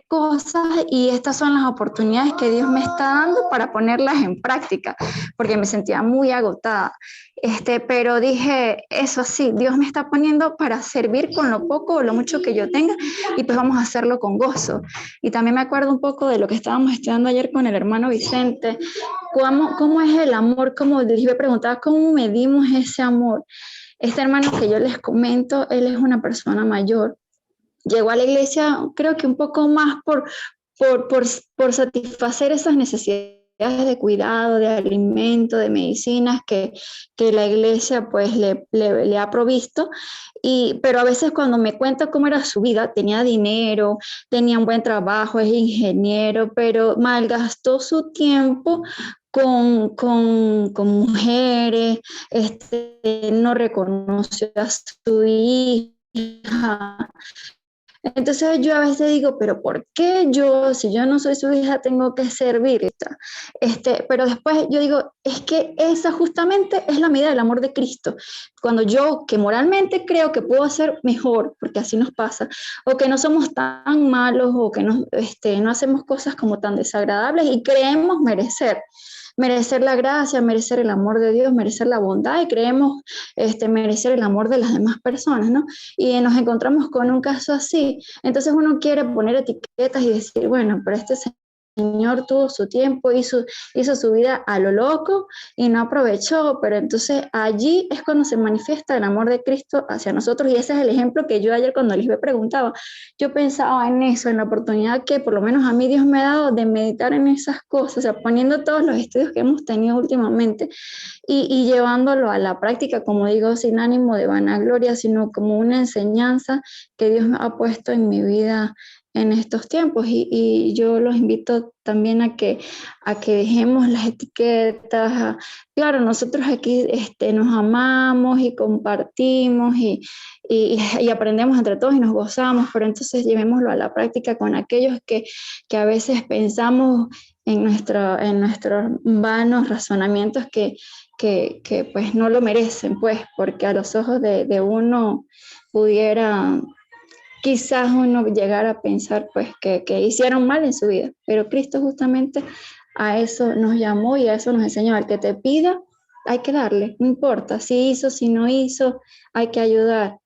cosas y estas son las oportunidades que Dios me está dando para ponerlas en práctica, porque me sentía muy agotada. Pero dije, eso sí, Dios me está poniendo para servir con lo poco o lo mucho que yo tenga y pues vamos a hacerlo con gozo. Y también me acuerdo un poco de lo que estábamos estudiando ayer con el hermano Vicente, cómo es el amor, como les preguntaba, cómo medimos ese amor. Este hermano que yo les comento, él es una persona mayor. Llegó a la iglesia, creo que un poco más por satisfacer esas necesidades de cuidado, de alimento, de medicinas que la iglesia pues le ha provisto. Pero a veces cuando me cuenta cómo era su vida, tenía dinero, tenía un buen trabajo, es ingeniero, pero malgastó su tiempo con mujeres, no reconoció a su hija. Entonces yo a veces digo, pero ¿por qué yo, si yo no soy su hija, tengo que servirla? Pero después yo digo, es que esa justamente es la medida del amor de Cristo. Cuando yo, que moralmente creo que puedo hacer mejor, porque así nos pasa, o que no somos tan malos, o que no hacemos cosas como tan desagradables y creemos merecer la gracia, merecer el amor de Dios, merecer la bondad y creemos merecer el amor de las demás personas, ¿no? Y nos encontramos con un caso así. Entonces uno quiere poner etiquetas y decir, bueno, pero este señor tuvo su tiempo, hizo su vida a lo loco y no aprovechó, pero entonces allí es cuando se manifiesta el amor de Cristo hacia nosotros y ese es el ejemplo que yo ayer cuando les preguntaba, yo pensaba en eso, en la oportunidad que por lo menos a mí Dios me ha dado de meditar en esas cosas, o sea, poniendo todos los estudios que hemos tenido últimamente y llevándolo a la práctica, como digo, sin ánimo de vanagloria, sino como una enseñanza que Dios ha puesto en mi vida en estos tiempos y yo los invito también a que dejemos las etiquetas. Claro, nosotros aquí nos amamos y compartimos y aprendemos entre todos y nos gozamos, pero entonces llevémoslo a la práctica con aquellos que a veces pensamos en nuestros vanos razonamientos que pues no lo merecen, pues, porque a los ojos de uno pudiera quizás uno llegara a pensar pues que hicieron mal en su vida, pero Cristo justamente a eso nos llamó y a eso nos enseñó. Al que te pida, hay que darle, no importa si hizo, si no hizo, hay que ayudar.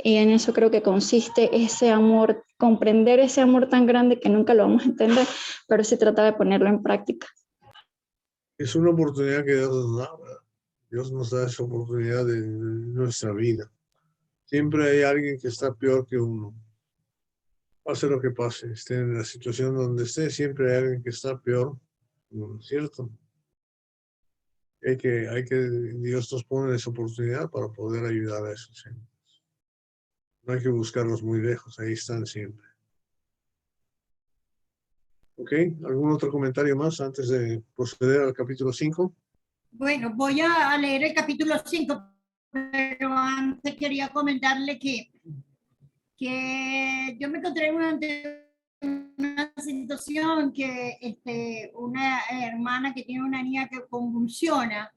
Y en eso creo que consiste ese amor, comprender ese amor tan grande que nunca lo vamos a entender, pero sí trata de ponerlo en práctica. Es una oportunidad que Dios nos da, ¿verdad? Dios nos da esa oportunidad de nuestra vida. Siempre hay alguien que está peor que uno. Pase lo que pase, esté en la situación donde esté, siempre hay alguien que está peor, ¿no es cierto? Dios nos pone esa oportunidad para poder ayudar a esos gentes. No hay que buscarlos muy lejos, ahí están siempre. ¿Ok? ¿Algún otro comentario más antes de proceder al capítulo 5? Bueno, voy a leer el capítulo 5, pero antes quería comentarle que yo me encontré en una una situación que una hermana que tiene una niña que convulsiona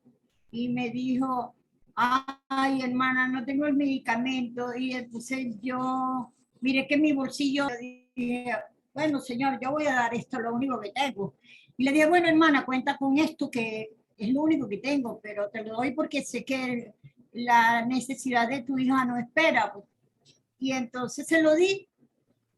y me dijo, ay, hermana, no tengo el medicamento. Y entonces yo miré que en mi bolsillo dije, bueno, señor, yo voy a dar esto, lo único que tengo. Y le dije, bueno, hermana, cuenta con esto que es lo único que tengo, pero te lo doy porque sé que la necesidad de tu hija no espera. Y entonces se lo di.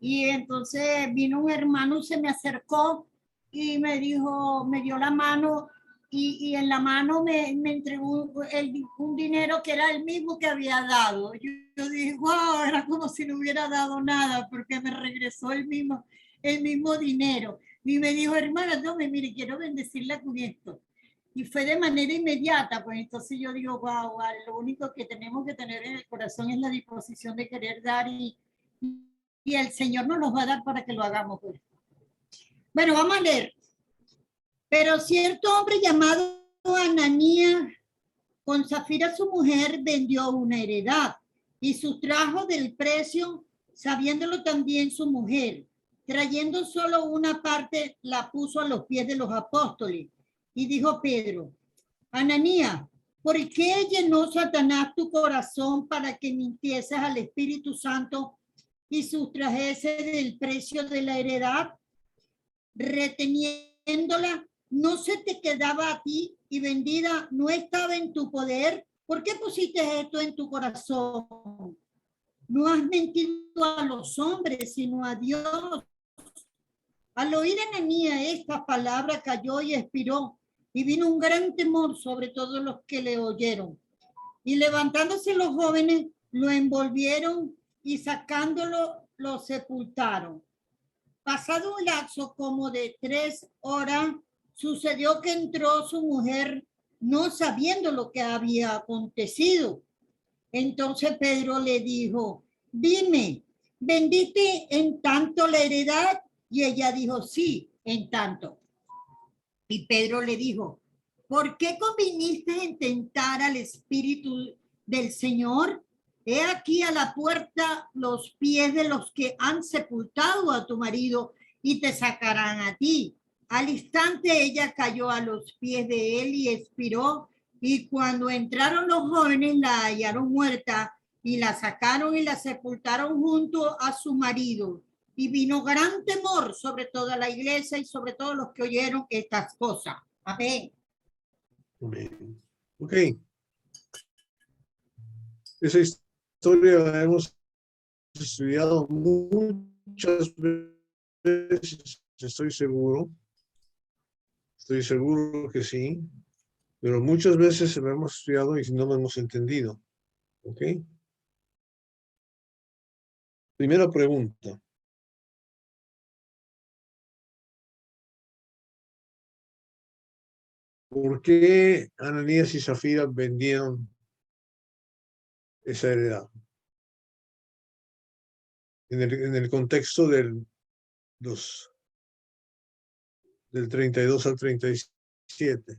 Y entonces vino un hermano, se me acercó y me dijo, me dio la mano y en la mano me entregó un dinero que era el mismo que había dado. Yo dije, wow, era como si no hubiera dado nada porque me regresó el mismo dinero. Y me dijo, hermana, no, mire, quiero bendecirla con esto. Y fue de manera inmediata, pues entonces yo digo, wow, lo único que tenemos que tener en el corazón es la disposición de querer dar y el Señor nos los va a dar para que lo hagamos. Pues. Bueno, vamos a leer. Pero cierto hombre llamado Ananías, con Zafira su mujer, vendió una heredad y sustrajo del precio, sabiéndolo también su mujer. Trayendo solo una parte, la puso a los pies de los apóstoles. Y dijo Pedro, Ananías, ¿por qué llenó Satanás tu corazón para que mintieses al Espíritu Santo y sustrajese del precio de la heredad? Reteniéndola, ¿no se te quedaba a ti y vendida no estaba en tu poder? ¿Por qué pusiste esto en tu corazón? No has mentido a los hombres, sino a Dios. Al oír Ananías esta palabra, cayó y expiró, y vino un gran temor sobre todos los que le oyeron. Y levantándose los jóvenes, lo envolvieron y sacándolo, lo sepultaron. Pasado un lapso como de 3 horas, sucedió que entró su mujer, no sabiendo lo que había acontecido. Entonces Pedro le dijo, dime, ¿vendiste en tanto la heredad? Y ella dijo, sí, en tanto. Y Pedro le dijo, ¿por qué conviniste en tentar al Espíritu del Señor? He aquí a la puerta los pies de los que han sepultado a tu marido y te sacarán a ti. Al instante ella cayó a los pies de él y expiró. Y cuando entraron los jóvenes la hallaron muerta y la sacaron y la sepultaron junto a su marido. Y vino gran temor sobre toda la iglesia y sobre todos los que oyeron estas cosas. Amén. Amén. Ok. Esa historia la hemos estudiado muchas veces, estoy seguro que sí, pero muchas veces lo hemos estudiado y no lo hemos entendido. Ok. Primera pregunta. ¿Por qué Ananías y Zafira vendieron esa heredad? En el contexto del 32 al 37.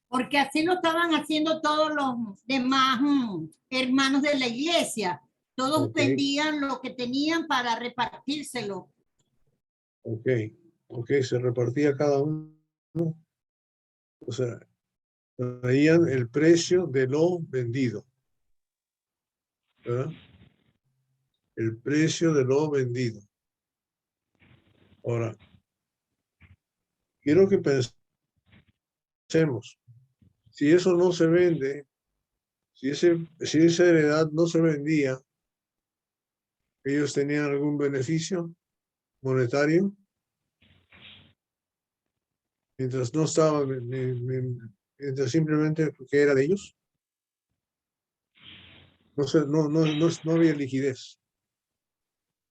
Porque así lo estaban haciendo todos los demás hermanos de la iglesia. Todos vendían lo que tenían para repartírselo. Ok, se repartía cada uno. O sea, traían el precio de lo vendido. ¿Verdad? El precio de lo vendido. Ahora, quiero que pensemos, si eso no se vende, si esa heredad no se vendía, ¿ellos tenían algún beneficio monetario? Mientras no estaba, mientras simplemente porque era de ellos. No había liquidez.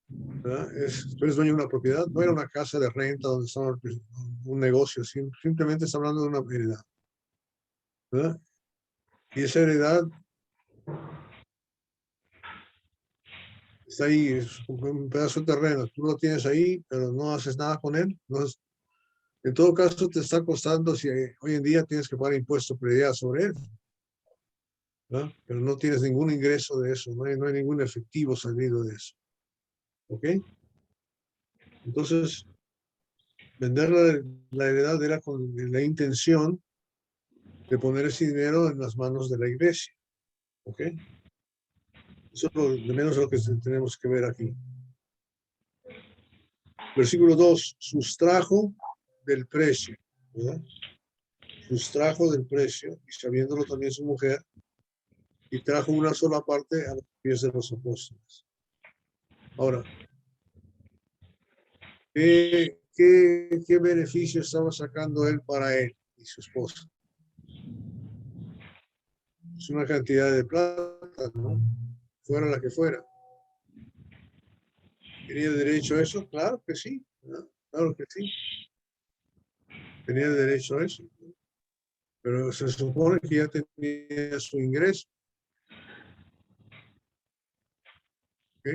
¿Verdad? Tú eres dueño de una propiedad, no era una casa de renta donde estaba un negocio, simplemente está hablando de una heredad. ¿Verdad? Y esa heredad está ahí, es un pedazo de terreno, tú lo tienes ahí, pero no haces nada con él. En todo caso, te está costando si hoy en día tienes que pagar impuesto predial sobre él. ¿Verdad? Pero no tienes ningún ingreso de eso, no hay ningún efectivo salido de eso. ¿Ok? Entonces, vender la heredad era con la intención de poner ese dinero en las manos de la iglesia. ¿Ok? Eso es de menos lo que tenemos que ver aquí. Versículo 2, sustrajo del precio, ¿verdad? Sustrajo del precio, y sabiéndolo también su mujer, y trajo una sola parte a los pies de los apóstoles. Ahora, ¿qué beneficio estaba sacando él para él y su esposa? Es una cantidad de plata, ¿no? Fuera la que fuera. ¿Tenía derecho a eso? Claro que sí, ¿no? Claro que sí. Tenía derecho a eso. Pero se supone que ya tenía su ingreso. ¿Ok?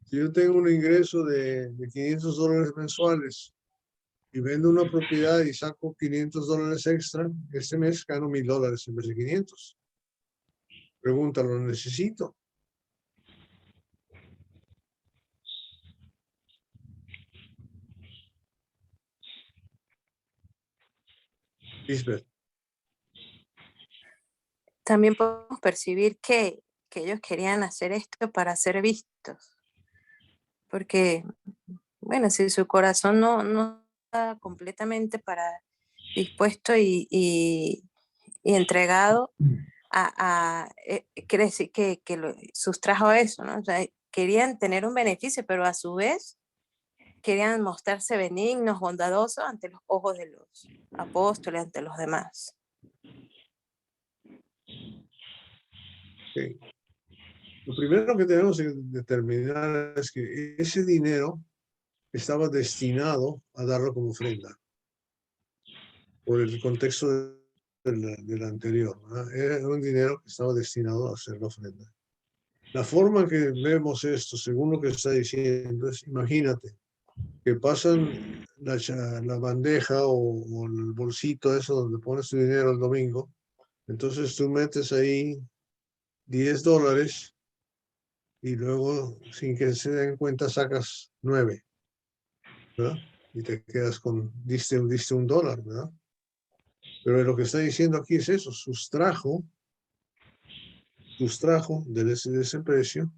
Si yo tengo un ingreso de $500 mensuales y vendo una propiedad y saco $500 extra, este mes gano $1,000 en vez de 500. Pregunta, ¿lo necesito? Lisbeth. También podemos percibir que ellos querían hacer esto para ser vistos, porque, bueno, si su corazón no está completamente dispuesto y entregado quiere decir que sustrajo eso, ¿no? O sea, querían tener un beneficio, pero a su vez querían mostrarse benignos, bondadosos ante los ojos de los apóstoles, ante los demás. Okay. Lo primero que tenemos que determinar es que ese dinero estaba destinado a darlo como ofrenda, por el contexto del anterior, ¿verdad? Era un dinero que estaba destinado a hacer la ofrenda. La forma que vemos esto, según lo que está diciendo, es, imagínate, que pasan la bandeja o el bolsito eso donde pones tu dinero el domingo, entonces tú metes ahí $10 y luego, sin que se den cuenta, sacas 9, ¿verdad? Y te quedas con, diste $1, ¿verdad? Pero lo que está diciendo aquí es eso, sustrajo de ese precio,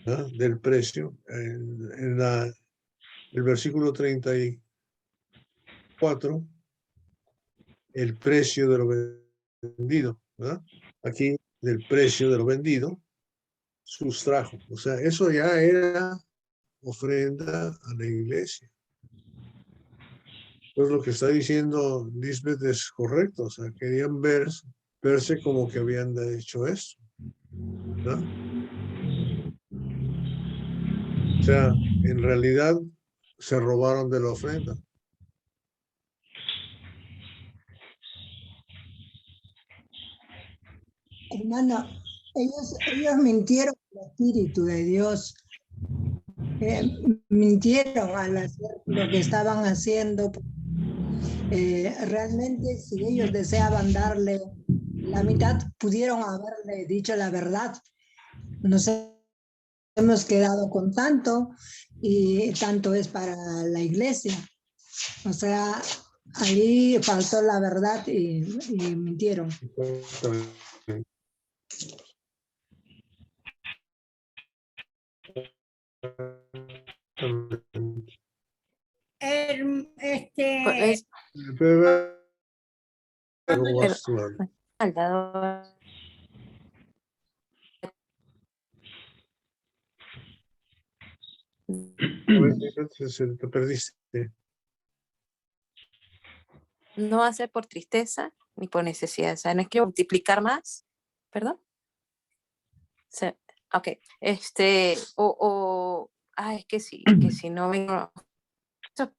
¿verdad? Del precio, en el versículo 34, el precio de lo vendido, ¿verdad? Aquí, del precio de lo vendido, sustrajo. O sea, eso ya era ofrenda a la iglesia. Pues lo que está diciendo Lisbeth es correcto, o sea, querían verse como que habían hecho eso, ¿verdad? O sea, en realidad se robaron de la ofrenda. Hermano, ellos mintieron al Espíritu de Dios, mintieron al hacer lo que estaban haciendo. Realmente, si ellos deseaban darle la mitad, pudieron haberle dicho la verdad. Nos hemos quedado con tanto y tanto es para la iglesia. O sea, ahí faltó la verdad y mintieron. Pues, al dado Te perdiste. no hacer por tristeza ni por necesidad, o sea, no es que multiplicar más, perdón. Sí, ok, es que si no vengo, estos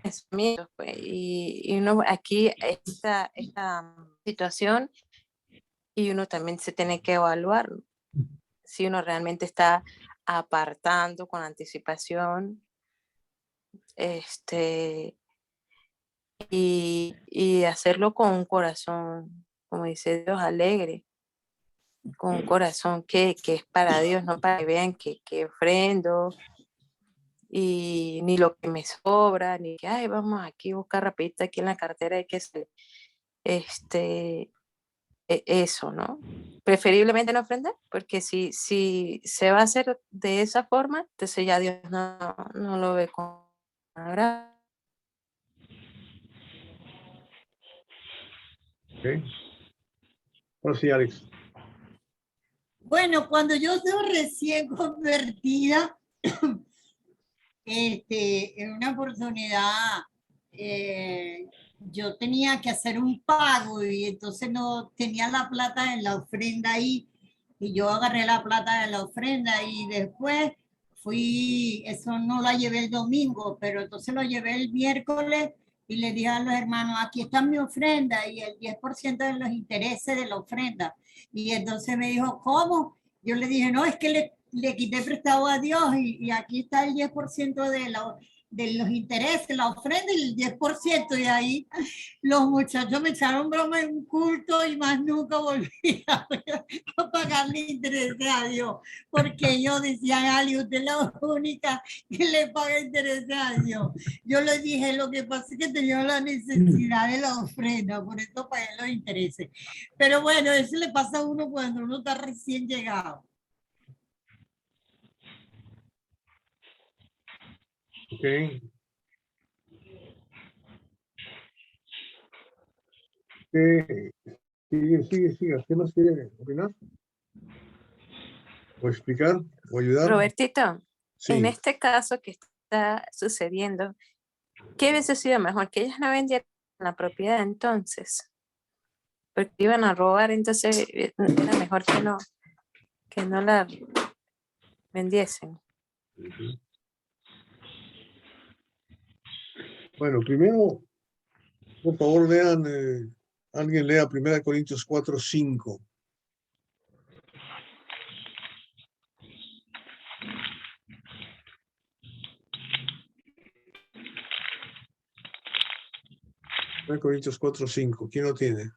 pensamientos, pues, y uno aquí, esta situación, y uno también se tiene que evaluar si uno realmente está apartando con anticipación, y hacerlo con un corazón, como dice Dios, alegre. con un corazón que es para Dios, no para que vean que ofrendo y ni lo que me sobra, ni que, ay, vamos aquí a buscar rapidito aquí en la cartera y que se, eso, ¿no? Preferiblemente no ofrendar, porque si se va a hacer de esa forma, entonces ya Dios no lo ve con agrado. Okay. Ahora sí, Alex. Bueno, cuando yo soy recién convertida, en una oportunidad, yo tenía que hacer un pago y entonces no tenía la plata en la ofrenda ahí y yo agarré la plata de la ofrenda y después eso no la llevé el domingo, pero entonces lo llevé el miércoles y le dije a los hermanos, aquí está mi ofrenda y el 10% de los intereses de la ofrenda. Y entonces me dijo, ¿cómo? Yo le dije, no, es que le quité prestado a Dios y aquí está el 10% de los intereses, la ofrenda y el 10%. Y ahí los muchachos me echaron broma en un culto y más nunca volví a pagarle intereses a Dios. Porque yo decía, Ali, usted es la única que le paga intereses a Dios. Yo le dije, lo que pasa es que tenía la necesidad de la ofrenda, por eso pagué los intereses. Pero bueno, eso le pasa a uno cuando uno está recién llegado. Okay. Sigue. ¿Qué más quiere opinar? ¿O explicar? ¿O ayudar? Robertito, Sí. en este caso que está sucediendo, ¿qué hubiese sido mejor? Que ellas no vendieran la propiedad entonces, porque iban a robar, entonces era mejor que no la vendiesen. Bueno, primero, por favor, lean, alguien lea 1 Corintios 4:5. Corintios 4:5. ¿Quién lo tiene?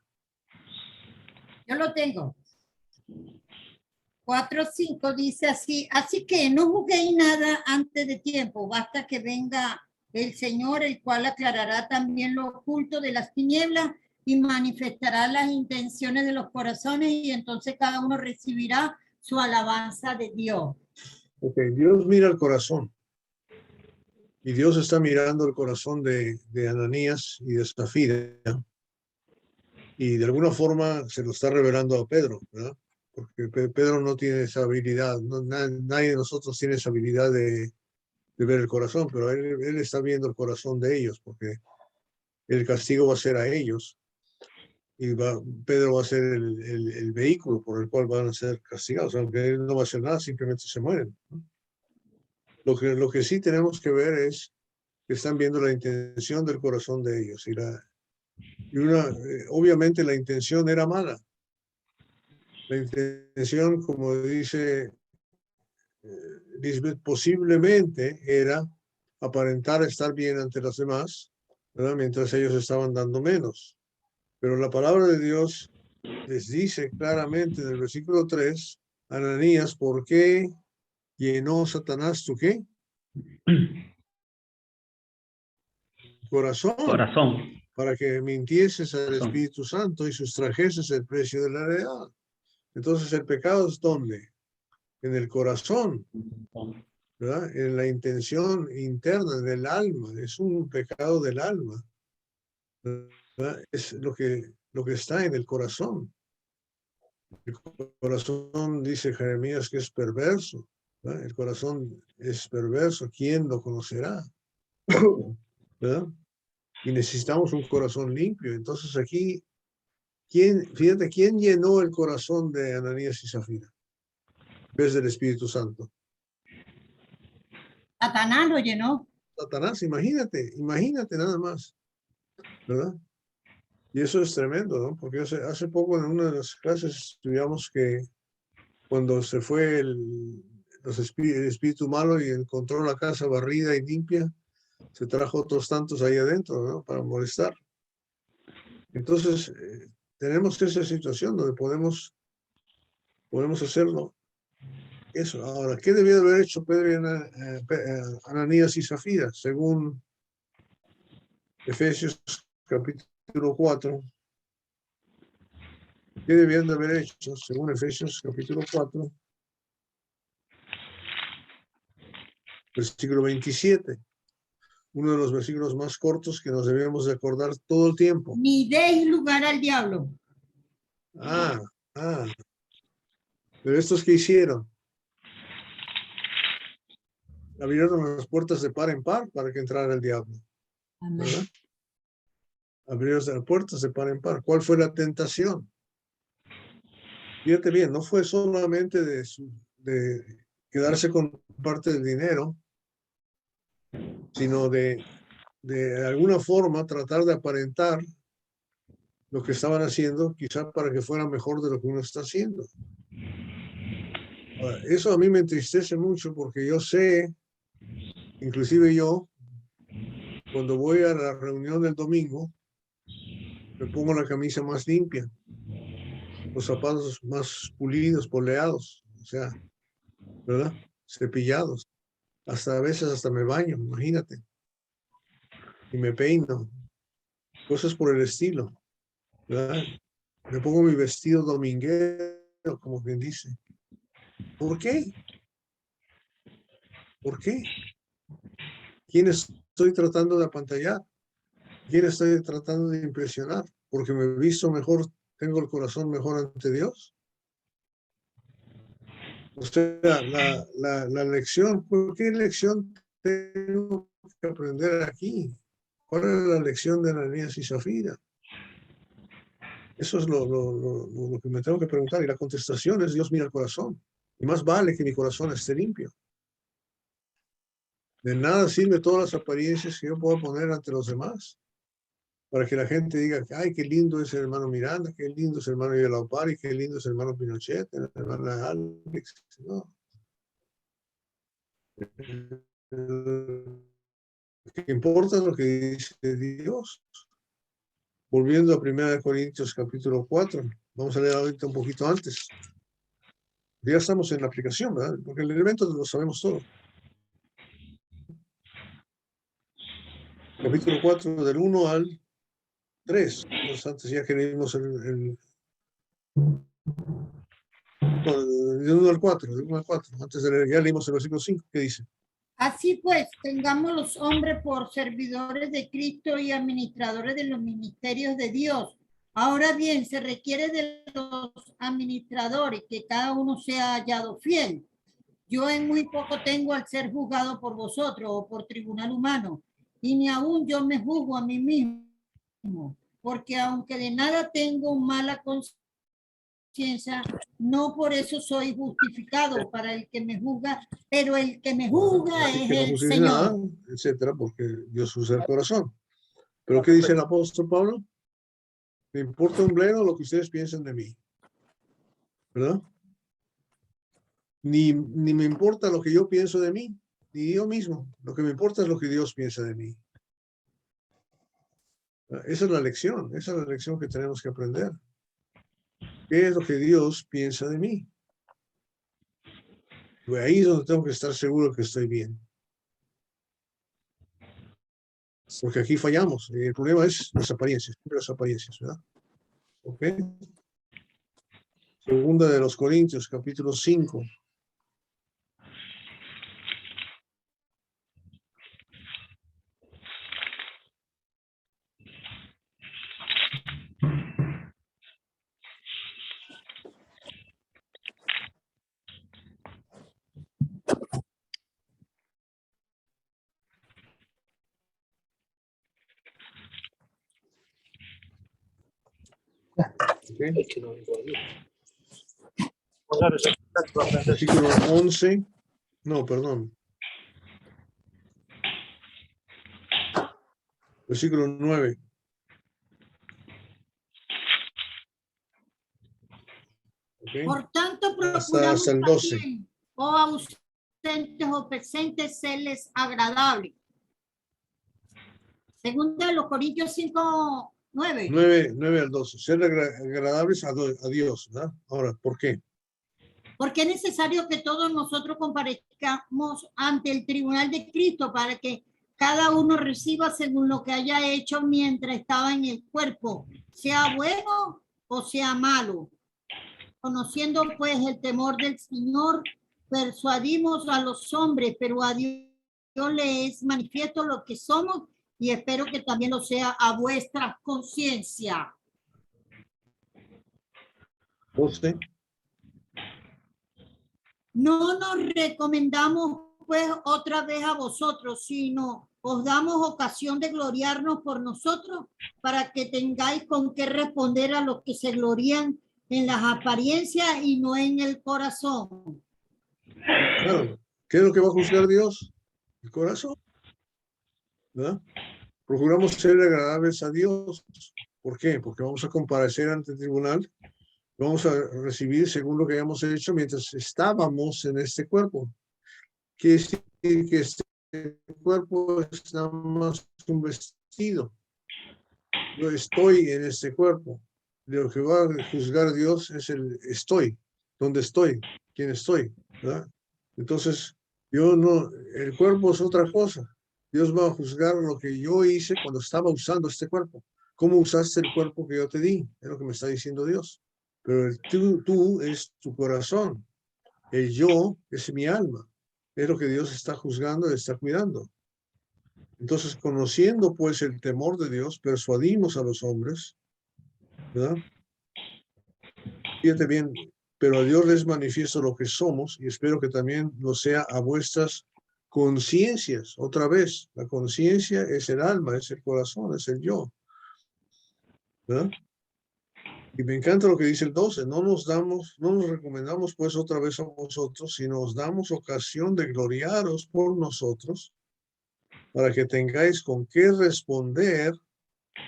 Yo lo tengo. 4:5 dice así que no juzguéis nada antes de tiempo, basta que venga el Señor, el cual aclarará también lo oculto de las tinieblas y manifestará las intenciones de los corazones y entonces cada uno recibirá su alabanza de Dios. Ok, Dios mira el corazón. Y Dios está mirando el corazón de Ananías y de Zafira. Y de alguna forma se lo está revelando a Pedro, ¿verdad? Porque Pedro no tiene esa habilidad, nadie de nosotros tiene esa habilidad de ver el corazón, pero él está viendo el corazón de ellos, porque el castigo va a ser a ellos, y Pedro va a ser el vehículo por el cual van a ser castigados, aunque él no va a hacer nada, simplemente se mueren, ¿no? Lo que sí tenemos que ver es que están viendo la intención del corazón de ellos, obviamente la intención era mala. La intención, como dice Lisbeth, posiblemente era aparentar estar bien ante los demás, ¿verdad? Mientras ellos estaban dando menos. Pero la palabra de Dios les dice claramente en el versículo 3, Ananías, ¿por qué llenó Satanás tu qué? Corazón. Para que mintieses al Espíritu Santo y sustrajeses el precio de la heredad. Entonces el pecado es ¿dónde? En el corazón, ¿verdad? En la intención interna del alma, es un pecado del alma, ¿verdad? Es lo que está en el corazón. El corazón, dice Jeremías, que es perverso, ¿verdad? El corazón es perverso, ¿quién lo conocerá? ¿Verdad? Y necesitamos un corazón limpio. Entonces aquí, fíjate, ¿quién llenó el corazón de Ananías y Zafira? En vez del Espíritu Santo. Satanás lo llenó. Satanás, imagínate nada más, ¿verdad? Y eso es tremendo, ¿no? Porque hace poco en una de las clases estudiamos que cuando se fue el espíritu malo y encontró la casa barrida y limpia, se trajo otros tantos ahí adentro, ¿no? Para molestar. Entonces, tenemos esa situación donde podemos Podemos hacerlo. Eso. Ahora, ¿qué debía de haber hecho Pedro y Ananías y Zafira? Según Efesios capítulo 4. ¿Qué debían de haber hecho? Según Efesios capítulo 4, versículo 27. Uno de los versículos más cortos que nos debemos de acordar todo el tiempo. Ni deis lugar al diablo. Pero estos que hicieron, abrieron las puertas de par en par para que entrara el diablo. ¿Verdad? Abrieron las puertas de par en par. ¿Cuál fue la tentación? Fíjate bien, no fue solamente de quedarse con parte del dinero, sino de alguna forma tratar de aparentar lo que estaban haciendo, quizá para que fuera mejor de lo que uno está haciendo. Ahora, eso a mí me entristece mucho porque yo sé, inclusive yo, cuando voy a la reunión del domingo, me pongo la camisa más limpia, los zapatos más pulidos, poleados, o sea, ¿verdad? Cepillados. Hasta a veces hasta me baño, imagínate. Y me peino. Cosas por el estilo, ¿verdad? Me pongo mi vestido dominguero, como quien dice. ¿Por qué? ¿Por qué? ¿Quién estoy tratando de apantallar? ¿Quién estoy tratando de impresionar? ¿Porque me he visto mejor, tengo el corazón mejor ante Dios? O sea, la lección, ¿por qué lección tengo que aprender aquí? ¿Cuál es la lección de Ananías y Zafira? Eso es lo que me tengo que preguntar. Y la contestación es: Dios mira el corazón. Y más vale que mi corazón esté limpio. De nada sirve todas las apariencias que yo puedo poner ante los demás para que la gente diga: ay, qué lindo es el hermano Miranda, qué lindo es el hermano Yalaupari, qué lindo es el hermano Pinochet, el hermano Alex. No. Lo que importa es lo que dice Dios. Volviendo a 1 Corintios capítulo 4, vamos a leer ahorita un poquito antes. Ya estamos en la aplicación, ¿verdad? Porque el elemento lo sabemos todo. Capítulo 4, del 1 al 3. Entonces, antes ya que leímos del 1 al 4, del 1 al 4. Antes de leer, ya leímos el versículo 5. ¿Qué dice? Así pues, tengamos los hombres por servidores de Cristo y administradores de los ministerios de Dios. Ahora bien, se requiere de los administradores que cada uno sea hallado fiel. Yo en muy poco tengo al ser juzgado por vosotros o por tribunal humano, y ni aún yo me juzgo a mí mismo, porque aunque de nada tengo mala conciencia, no por eso soy justificado para el que me juzga, pero el que me juzga es el Señor. Nada, etcétera, porque Dios usa el corazón. Pero ¿qué dice el apóstol Pablo? Me importa un bledo lo que ustedes piensen de mí, ¿verdad? Ni me importa lo que yo pienso de mí, ni yo mismo. Lo que me importa es lo que Dios piensa de mí. Esa es la lección que tenemos que aprender. ¿Qué es lo que Dios piensa de mí? Y ahí es donde tengo que estar seguro que estoy bien. Porque aquí fallamos. El problema es las apariencias, ¿verdad? ¿Ok? Segunda de los Corintios, capítulo 5. Versículo 11. No, perdón. Versículo 9. ¿Okay? Por tanto, procuramos hasta el 12. también, o ausentes o presentes, serles agradables. Segunda de los Corintios 5, 9. 9 al 12. Ser agradables a Dios, ¿verdad? Ahora, ¿por qué? Porque es necesario que todos nosotros comparezcamos ante el tribunal de Cristo para que cada uno reciba según lo que haya hecho mientras estaba en el cuerpo, sea bueno o sea malo. Conociendo pues el temor del Señor, persuadimos a los hombres, pero a Dios le es manifiesto lo que somos y espero que también lo sea a vuestra conciencia. 12. No nos recomendamos pues otra vez a vosotros, sino os damos ocasión de gloriarnos por nosotros para que tengáis con qué responder a los que se glorían en las apariencias y no en el corazón. Claro, ¿qué es lo que va a juzgar Dios? El corazón, ¿verdad? Procuramos ser agradables a Dios. ¿Por qué? Porque vamos a comparecer ante el tribunal, vamos a recibir según lo que hayamos hecho mientras estábamos en este cuerpo. Quiere decir que este cuerpo es nada más un vestido. Yo estoy en este cuerpo. Lo que va a juzgar Dios es el estoy, dónde estoy, quién estoy, ¿verdad? Entonces, yo no, el cuerpo es otra cosa. Dios va a juzgar lo que yo hice cuando estaba usando este cuerpo. ¿Cómo usaste el cuerpo que yo te di? Es lo que me está diciendo Dios. Pero el tú es tu corazón. El yo es mi alma. Es lo que Dios está juzgando y está cuidando. Entonces, conociendo pues el temor de Dios, persuadimos a los hombres, ¿verdad? Fíjate bien, pero a Dios les manifiesto lo que somos y espero que también lo sea a vuestras conciencias. Otra vez, la conciencia es el alma, es el corazón, es el yo, ¿verdad? Y me encanta lo que dice el 12, no nos recomendamos pues otra vez a vosotros, sino os damos ocasión de gloriaros por nosotros, para que tengáis con qué responder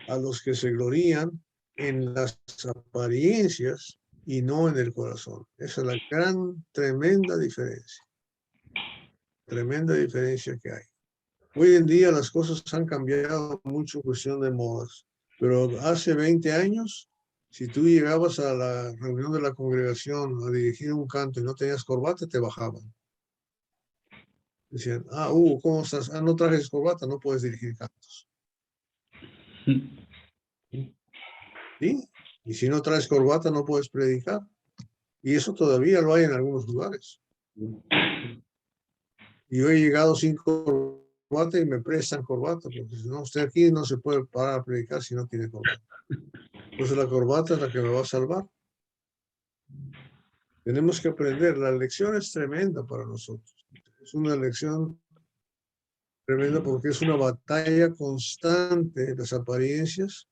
a los que se glorían en las apariencias y no en el corazón. Esa es la gran, tremenda diferencia. Tremenda diferencia que hay. Hoy en día las cosas han cambiado mucho en cuestión de modas, pero hace 20 años, si tú llegabas a la reunión de la congregación a dirigir un canto y no tenías corbata, te bajaban. Decían, ¿cómo estás? No trajes corbata, no puedes dirigir cantos. ¿Sí? Y si no traes corbata, no puedes predicar. Y eso todavía lo hay en algunos lugares. Y yo he llegado sin corbata y me prestan corbata, porque si no, usted aquí no se puede parar a predicar si no tiene corbata. Entonces la corbata es la que me va a salvar. Tenemos que aprender. La lección es tremenda para nosotros. Es una lección tremenda porque es una batalla constante de las apariencias,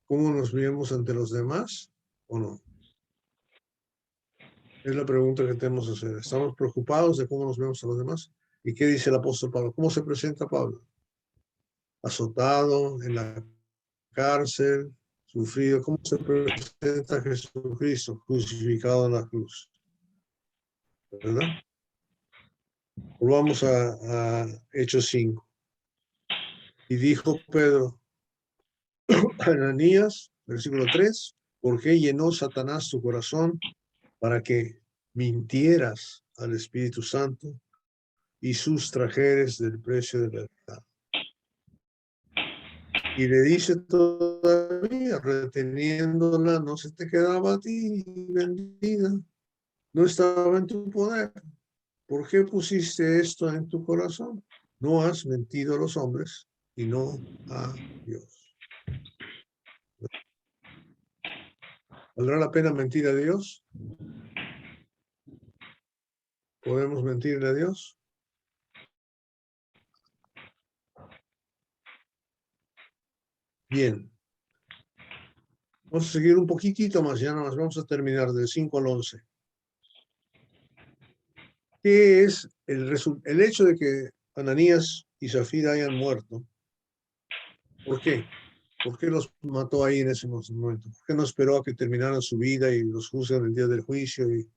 cómo nos vemos ante los demás o no. Es la pregunta que tenemos que hacer. ¿Estamos preocupados de cómo nos vemos a los demás? ¿Y qué dice el apóstol Pablo? ¿Cómo se presenta Pablo? Azotado, en la cárcel, sufrido. ¿Cómo se presenta Jesucristo crucificado en la cruz? ¿Verdad? Volvamos a Hechos 5. Y dijo Pedro, Ananías, versículo 3, ¿por qué llenó Satanás tu corazón para que mintieras al Espíritu Santo y sustrajeres del precio de la verdad? Y le dice todavía, reteniéndola, no se te quedaba a ti vendida, no estaba en tu poder. ¿Por qué pusiste esto en tu corazón? No has mentido a los hombres y no a Dios. ¿Valdrá la pena mentir a Dios? ¿Podemos mentirle a Dios? Bien. Vamos a seguir un poquitito más, ya nada más vamos a terminar del 5 al 11. ¿Qué es el hecho de que Ananías y Zafira hayan muerto? ¿Por qué? ¿Por qué los mató ahí en ese momento? ¿Por qué no esperó a que terminaran su vida y los juzgan el día del juicio y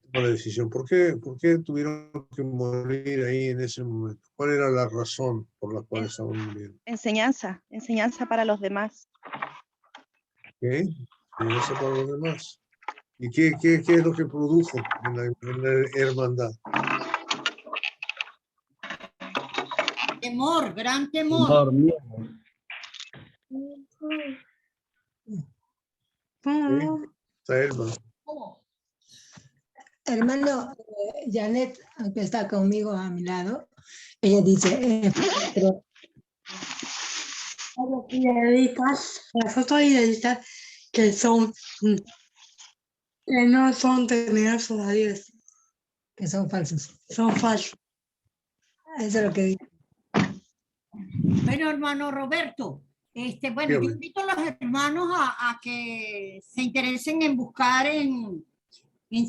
tomó la decisión? ¿Por qué tuvieron que morir ahí en ese momento? ¿Cuál era la razón por la cual estaban muriendo? Enseñanza para los demás. ¿Qué? Enseñanza para los demás. ¿Y qué es lo que produjo en la hermandad? Temor, gran temor. Temor, miedo. ¿Sí? Saelma. Hermano, Janet, que está conmigo a mi lado, ella dice, pero las fotos idénticas que son, que no son temerosos a Dios, que son falsos. son falsos. Eso es lo que dice. Bueno, hermano Roberto, bueno, yo Dígame. invito a los hermanos a que se interesen en buscar en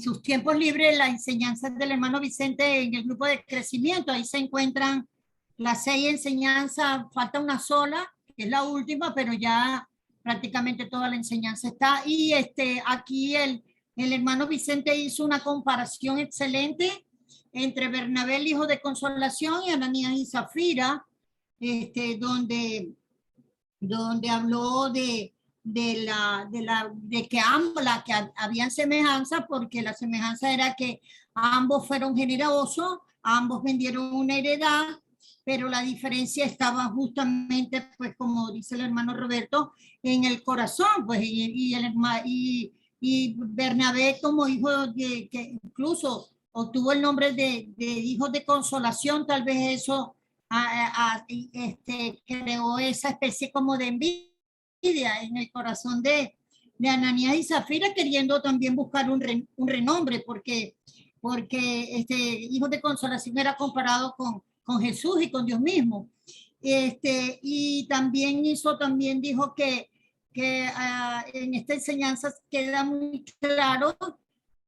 sus tiempos libres la enseñanza del hermano Vicente en el grupo de crecimiento. Ahí se encuentran las 6 enseñanzas, falta una sola, que es la última, pero ya prácticamente toda la enseñanza está. Y aquí el hermano Vicente hizo una comparación excelente entre Bernabé, el hijo de consolación, y Ananías y Zafira, donde habló de que ambos, que habían semejanza, porque la semejanza era que ambos fueron generosos, ambos vendieron una heredad, pero la diferencia estaba justamente, pues como dice el hermano Roberto, en el corazón, pues, y Bernabé como hijo que incluso obtuvo el nombre de hijo de consolación, tal vez eso creó esa especie como de envidia en el corazón de Ananías y Zafira, queriendo también buscar un renombre, porque hijo de consolación era comparado con Jesús y con Dios mismo. Y también dijo que en esta enseñanza queda muy claro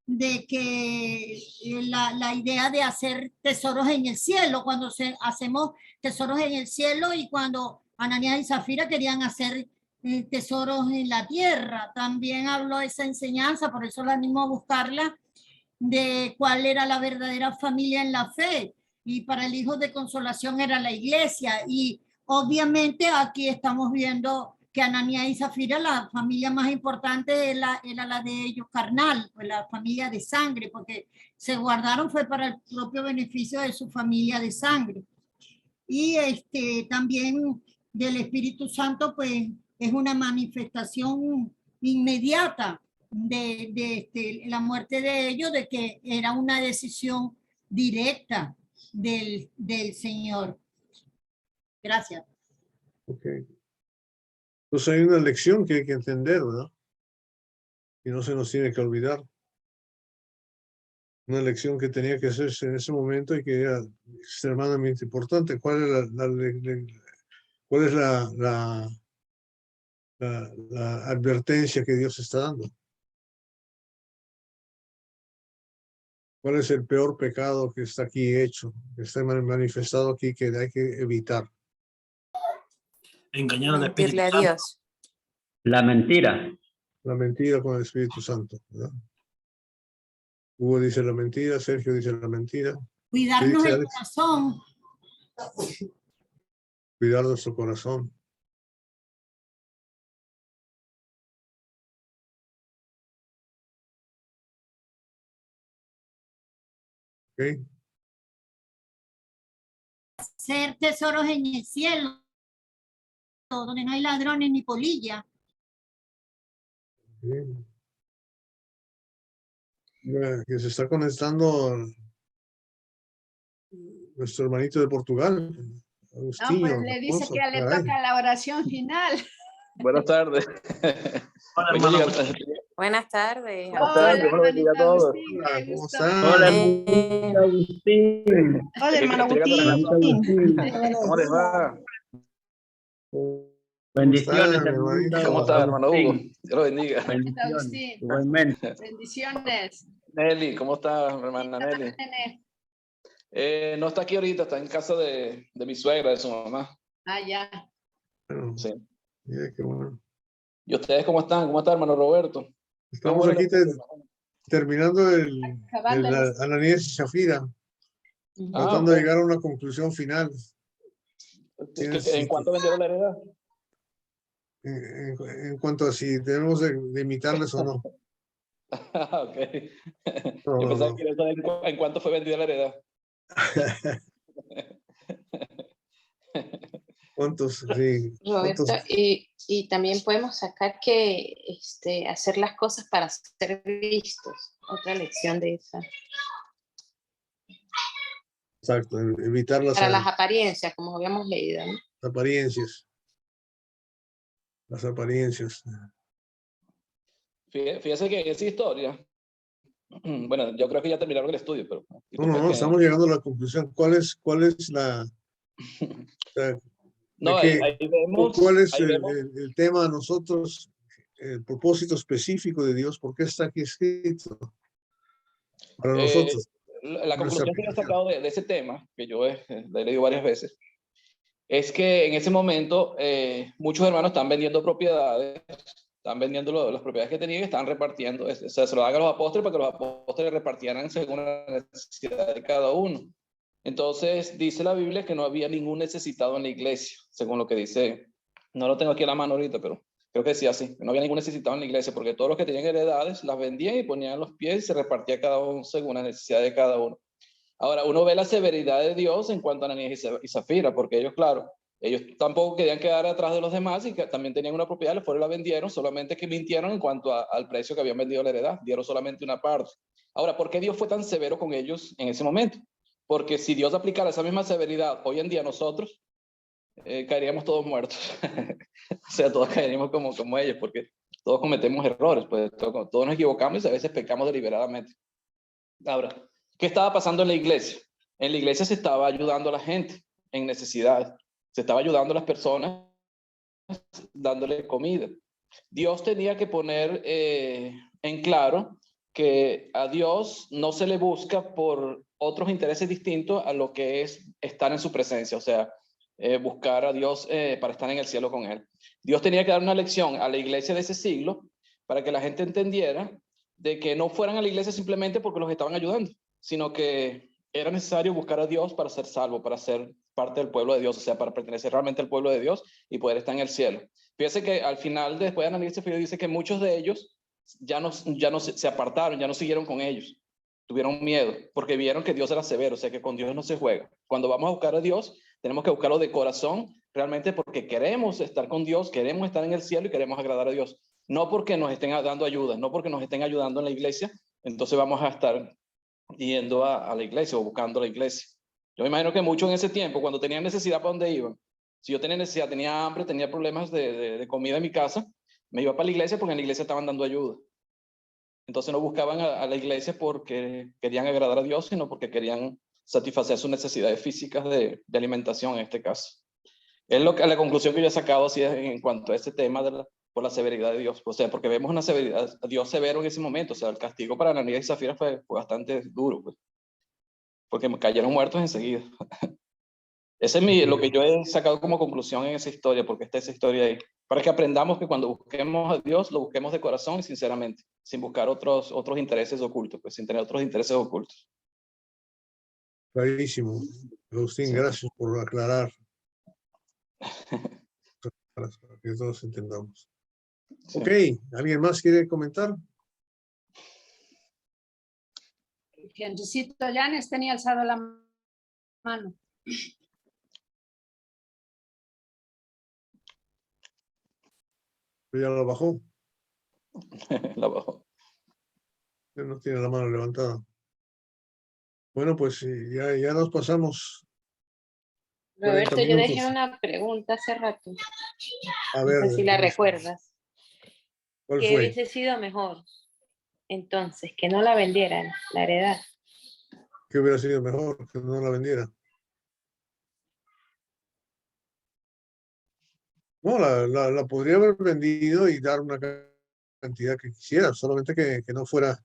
de que la idea de hacer tesoros en el cielo, cuando hacemos tesoros en el cielo, y cuando Ananías y Zafira querían hacer tesoros en la tierra. También habló esa enseñanza, por eso la animo a buscarla, de cuál era la verdadera familia en la fe, y para el hijo de consolación era la iglesia. Y obviamente aquí estamos viendo que Ananías y Zafira, la familia más importante era la de ellos carnal, pues la familia de sangre, porque se guardaron fue para el propio beneficio de su familia de sangre. Y también del Espíritu Santo, pues es una manifestación inmediata de la muerte de ellos, de que era una decisión directa del Señor. Gracias. Okay. Entonces hay una lección que hay que entender, ¿verdad? Y no se nos tiene que olvidar. Una lección que tenía que hacerse en ese momento y que era extremadamente importante. ¿Cuál es la advertencia que Dios está dando? ¿Cuál es el peor pecado que está aquí hecho, que está manifestado aquí, que hay que evitar? Engañar al Espíritu Mentirle a Santo. Dios. La mentira. La mentira con el Espíritu Santo, ¿verdad? Hugo dice la mentira, Sergio dice la mentira. Cuidarnos dice el Alex? corazón. Cuidar nuestro corazón. ¿Okay? Hacer tesoros en el cielo, donde no hay ladrones ni polilla. Bien. Que se está conectando nuestro hermanito de Portugal, Agustinho. No, pues le dice que ya le toca la oración final. Buenas tardes. Hola, Oye, hermano. Buenas tardes. Hola, Buenos bendiga a hermanito todos. Agustín, Hola, qué ¿cómo gusto. están? Hola, Eh, hermanito Agustín. Hola, hermano Estoy llegando a la Agustín. casa. ¿Cómo les va? Bendiciones, están, hermanito. hermanito? ¿Cómo está, hermano Hugo? Agustín. Dios lo bendiga. Hermanito Bendiciones. Agustín, Igualmente. bendiciones. Nelly, ¿cómo está, hermana Nelly? No está aquí ahorita, está en casa de mi suegra, de su mamá. Ah, ya. Bueno, Sí. mira qué bueno. ¿Y ustedes cómo están? ¿Cómo está, hermano Roberto? Estamos aquí terminando Acabando el Ananías y Zafira, tratando de llegar a una conclusión final. ¿En cuánto vendieron la heredad? En cuanto a si debemos de imitarles o no. Ok. No, Yo no, pensaba no. que quería saber en cuánto fue vendida la heredad. ¿Cuántos? Sí. Roberto, ¿Cuántos? y también podemos sacar que hacer las cosas para ser vistos. Otra lección de esa. Exacto, evitar las Para las apariencias, como habíamos leído, ¿no? apariencias. Las apariencias. Fíjese que esa historia, bueno, yo creo que ya terminaron el estudio, pero No, no, no, que, estamos llegando a la conclusión. ¿Cuál es de no, qué, ahí cuál es vemos el tema de nosotros, el propósito específico de Dios? ¿Por qué está aquí escrito? Para nosotros. la Nuestra conclusión que yo he aplicación. sacado de ese tema, que yo he leído varias veces, es que en ese momento muchos hermanos están vendiendo propiedades, están vendiendo las propiedades que tenían y están repartiendo, o sea, se lo dan a los apóstoles para que los apóstoles repartieran según la necesidad de cada uno. Entonces dice la Biblia que no había ningún necesitado en la iglesia, según lo que dice, no lo tengo aquí a la mano ahorita, pero creo que decía así, no había ningún necesitado en la iglesia, porque todos los que tenían heredades las vendían y ponían en los pies y se repartía cada uno según la necesidad de cada uno. Ahora, uno ve la severidad de Dios en cuanto a Ananías y Zafira, porque ellos, claro, ellos tampoco querían quedar atrás de los demás y que también tenían una propiedad, les fueron y la vendieron, solamente que mintieron en cuanto al precio que habían vendido la heredad, dieron solamente una parte. Ahora, ¿por qué Dios fue tan severo con ellos en ese momento? Porque si Dios aplicara esa misma severidad hoy en día a nosotros, caeríamos todos muertos. O sea, todos caeríamos como ellos, porque todos cometemos errores, pues todos nos equivocamos y a veces pecamos deliberadamente. Ahora, ¿qué estaba pasando en la iglesia? En la iglesia se estaba ayudando a la gente en necesidad, se estaba ayudando a las personas dándole comida. Dios tenía que poner en claro que a Dios no se le busca por otros intereses distintos a lo que es estar en su presencia, o sea, buscar a Dios para estar en el cielo con Él. Dios tenía que dar una lección a la iglesia de ese siglo para que la gente entendiera de que no fueran a la iglesia simplemente porque los estaban ayudando, sino que era necesario buscar a Dios para ser salvo, para ser parte del pueblo de Dios, o sea, para pertenecer realmente al pueblo de Dios y poder estar en el cielo. Fíjese que al final, después de Ananías y Zafira, dice que muchos de ellos ya no se apartaron, ya no siguieron con ellos. Tuvieron miedo porque vieron que Dios era severo, o sea que con Dios no se juega. Cuando vamos a buscar a Dios, tenemos que buscarlo de corazón, realmente porque queremos estar con Dios, queremos estar en el cielo y queremos agradar a Dios. No porque nos estén dando ayuda, no porque nos estén ayudando en la iglesia, entonces vamos a estar yendo a la iglesia o buscando la iglesia. Yo me imagino que muchos en ese tiempo, cuando tenían necesidad, ¿para dónde iban? Si yo tenía necesidad, tenía hambre, tenía problemas de comida en mi casa, me iba para la iglesia porque en la iglesia estaban dando ayuda. Entonces no buscaban a la iglesia porque querían agradar a Dios, sino porque querían satisfacer sus necesidades físicas de alimentación en este caso. Es la conclusión que yo he sacado así en cuanto a ese tema por la severidad de Dios. O sea, porque vemos una severidad, Dios severo en ese momento. O sea, el castigo para Ananías y Zafira fue bastante duro, pues, porque cayeron muertos enseguida. Ese es lo que yo he sacado como conclusión en esa historia, porque está esa historia ahí. Para que aprendamos que cuando busquemos a Dios, lo busquemos de corazón y sinceramente, sin buscar otros intereses ocultos, pues sin tener otros intereses ocultos. Clarísimo. Agustín, Sí. gracias por aclarar. Para que todos entendamos. Sí. Ok, ¿alguien más quiere comentar? Gentecito Llanes tenía alzado la mano. Ya lo bajó. La bajó. Él no tiene la mano levantada. Bueno, pues ya nos pasamos. Roberto, 40 yo minutos. dejé una pregunta hace rato. A No ver. sé si la recuerdas. ¿Cuál ¿Qué fue? hubiese sido mejor? Entonces, que no la vendieran, la heredad. ¿Qué hubiera sido mejor que no la vendiera? No, la podría haber vendido y dar una cantidad que quisiera, solamente que no fuera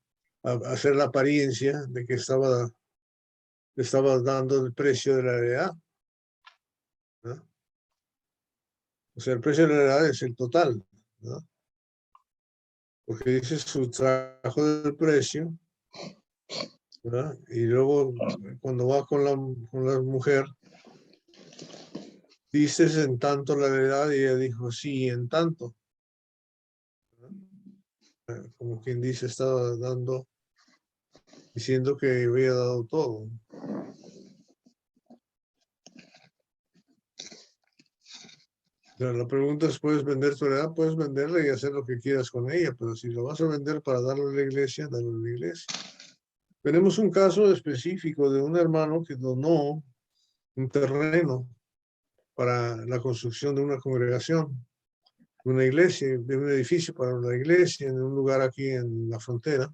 a hacer la apariencia de que le estaba dando el precio de la heredad, ¿no? O sea, el precio de la heredad es el total, ¿no? Porque dice subtrajo del precio, ¿verdad? Y luego cuando va con la mujer, dices en tanto la heredad y ella dijo, sí, en tanto. como quien dice, estaba diciendo que había dado todo. Pero la pregunta es, ¿puedes vender tu heredad? Puedes venderla y hacer lo que quieras con ella, pero si lo vas a vender para darlo a la iglesia, dalo a la iglesia. Tenemos un caso específico de un hermano que donó un terreno para la construcción de una congregación, de una iglesia, de un edificio para una iglesia en un lugar aquí en la frontera.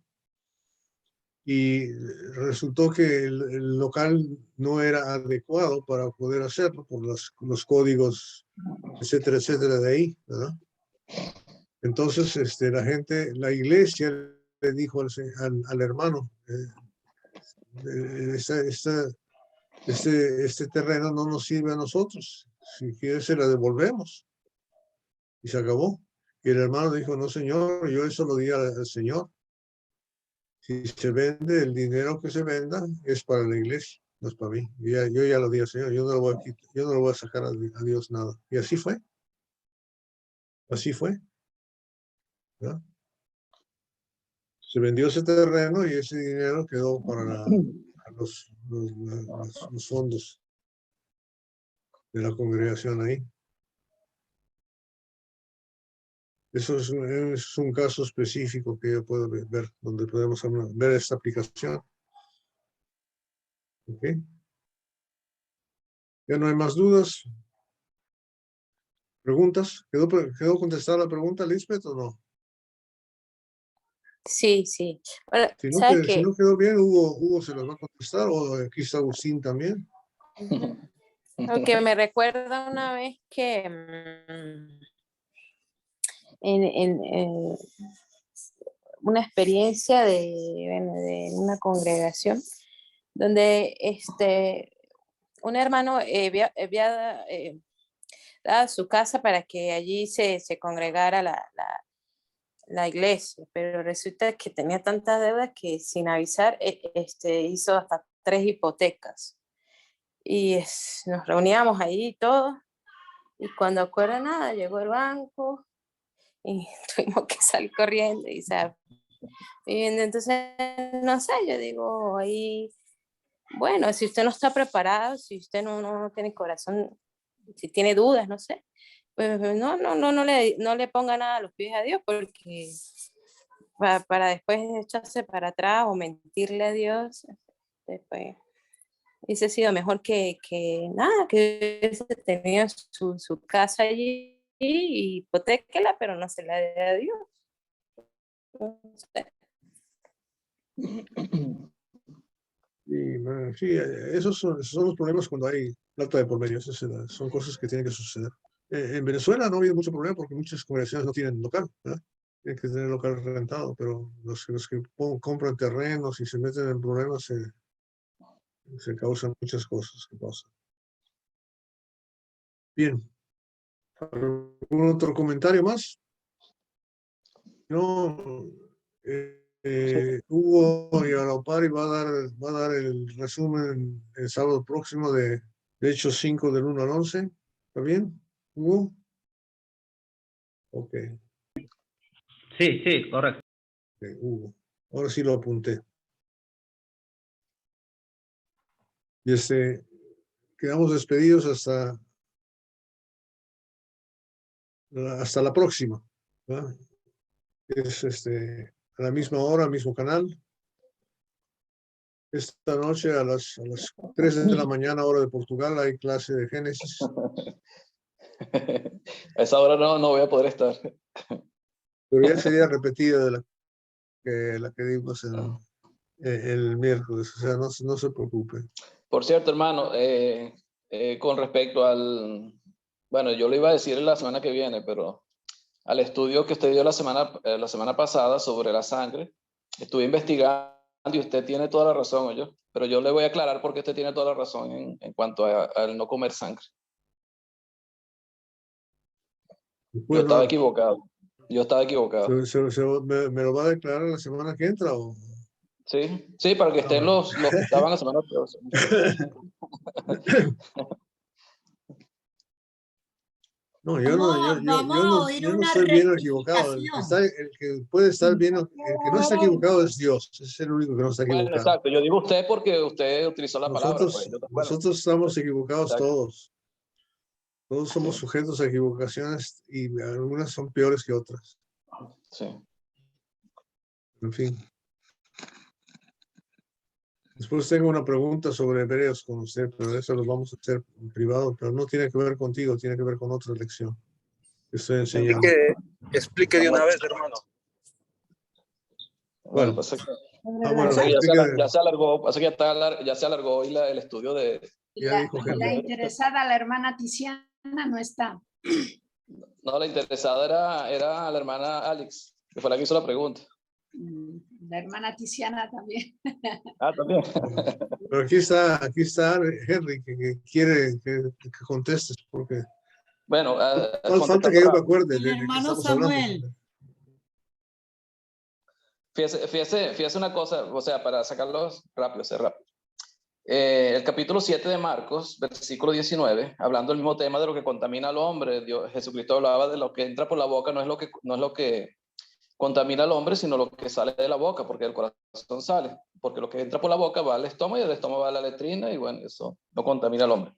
Y resultó que el local no era adecuado para poder hacerlo por los códigos, etcétera, etcétera, de ahí, ¿verdad? Entonces, la iglesia le dijo al hermano, este terreno no nos sirve a nosotros, si quieres se la devolvemos. Y se acabó. Y el hermano dijo, no señor, yo eso lo di al Señor. Si se vende, el dinero que se venda es para la iglesia, no es para mí. Yo ya lo di al Señor, yo no lo voy a quitar, yo no lo voy a sacar a Dios nada. Y así fue. Así fue. ¿verdad? Se vendió ese terreno y ese dinero quedó para los fondos de la congregación ahí. Eso es un caso específico que yo puedo ver, donde podemos ver esta aplicación. ¿Ok? ¿Ya no hay más dudas? ¿Preguntas? ¿Quedó contestada la pregunta, Lisbeth, o no? Sí, sí. Bueno, Si ¿sabes no qué? quedó bien, Hugo se las va a contestar, o aquí está Agustín también. Lo que me recuerda una vez que en una experiencia de una congregación donde un hermano había dado su casa para que allí se congregara la iglesia, pero resulta que tenía tantas deudas que sin avisar hizo hasta 3 hipotecas. Y nos reuníamos ahí todos, y cuando acuerda nada, llegó el banco y tuvimos que salir corriendo y entonces, no sé, yo digo ahí, bueno, si usted no está preparado, si usted no tiene corazón, si tiene dudas, no sé, pues no le ponga nada a los pies a Dios, porque para después echarse para atrás o mentirle a Dios, después hubiese sido mejor que nada, que hubiese tenido su casa allí y hipotéquela, pero no se la dé a Dios. No sé. Sí, esos son los problemas cuando hay plata de por medio. Son cosas que tienen que suceder. En Venezuela no ha habido mucho problema porque muchas congregaciones no tienen local, ¿verdad? Tienen que tener local rentado, pero los que compran terrenos y se meten en problemas se causan muchas cosas que pasan. Bien. ¿Algún otro comentario más? No. Hugo Yaropari va a dar el resumen el sábado próximo de Hechos 5 del 1 al 11. ¿Está bien, Hugo? Ok, Sí, correcto. Hugo. Ahora sí lo apunté. Y quedamos despedidos hasta la próxima, ¿verdad? Es a la misma hora, mismo canal. Esta noche a las 3 de la mañana, hora de Portugal, hay clase de Génesis. A esa hora no voy a poder estar. Pero ya sería repetida de la que dimos el miércoles, o sea, no se preocupe. Por cierto, hermano, con respecto bueno, yo lo iba a decir la semana que viene, pero al estudio que usted dio la semana pasada sobre la sangre, estuve investigando y usted tiene toda la razón, oye, pero yo le voy a aclarar por qué usted tiene toda la razón en cuanto al no comer sangre. Yo estaba equivocado. ¿Me lo va a declarar la semana que entra? ¿O? Sí, para que estén los que estaban la semana pasada. No, yo no estoy bien o equivocado. El que puede estar bien, el que no está equivocado es Dios. Es el único que no está Bueno, equivocado. exacto. Yo digo usted porque usted utilizó la palabra. Pues. Nosotros estamos equivocados exacto. todos. Todos somos sujetos a equivocaciones y algunas son peores que otras. Sí. En fin. Después tengo una pregunta sobre Hebreos con usted, pero eso lo vamos a hacer en privado, pero no tiene que ver contigo, tiene que ver con otra lección que estoy enseñando. Explique de una vez, hermano. Bueno, pues, ya se alargó, pasa que ya se alargó hoy el estudio de... La interesada, la hermana Tiziana, no está. No, la interesada era la hermana Alex, que fue la que hizo la pregunta. La hermana Tiziana también. Ah, también. Pero aquí está Henry, que quiere que contestes, porque... Bueno, no falta que yo me acuerde. El hermano Samuel. Fíjese una cosa, o sea, para sacarlos rápido, el capítulo 7 de Marcos, versículo 19, hablando del mismo tema de lo que contamina al hombre, Jesucristo hablaba de lo que entra por la boca, no es lo que contamina al hombre, sino lo que sale de la boca, porque el corazón sale, porque lo que entra por la boca va al estómago y el estómago va a la letrina y bueno, eso no contamina al hombre.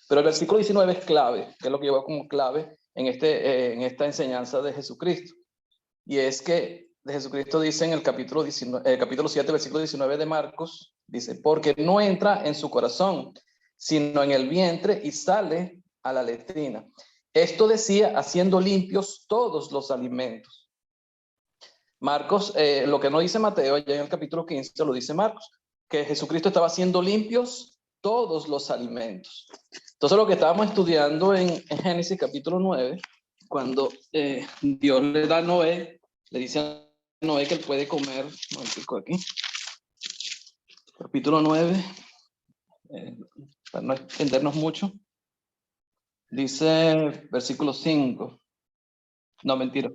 Pero el versículo 19 es clave, que es lo que lleva como clave en esta enseñanza de Jesucristo. Y es que Jesucristo dice en el capítulo 7, versículo 19 de Marcos, dice, porque no entra en su corazón, sino en el vientre y sale a la letrina. Esto decía, haciendo limpios todos los alimentos. Marcos, lo que no dice Mateo, ya en el capítulo 15 lo dice Marcos, que Jesucristo estaba haciendo limpios todos los alimentos. Entonces lo que estábamos estudiando en Génesis capítulo 9, cuando Dios le da a Noé, le dice a Noé que él puede comer, aquí, capítulo 9, para no extendernos mucho, dice versículo 5, no mentira,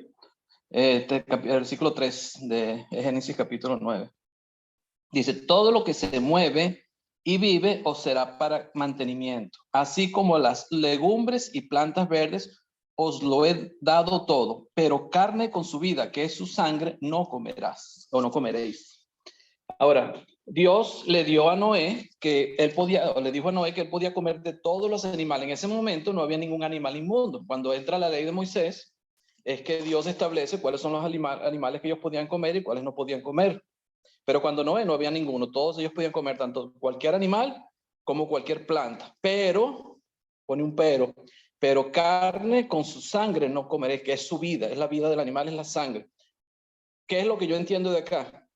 versículo 3 de Génesis capítulo 9. Dice, todo lo que se mueve y vive os será para mantenimiento, así como las legumbres y plantas verdes os lo he dado todo, pero carne con su vida, que es su sangre, no comerás o no comeréis. Ahora, Dios le dio a Noé que él podía, o le dijo a Noé que él podía comer de todos los animales. En ese momento no había ningún animal inmundo. Cuando entra la ley de Moisés, es que Dios establece cuáles son los animales que ellos podían comer y cuáles no podían comer. Pero cuando Noé no había ninguno, todos ellos podían comer tanto cualquier animal como cualquier planta. Pero, pone un pero carne con su sangre no comeré, que es su vida, es la vida del animal, es la sangre. ¿Qué es lo que yo entiendo de acá?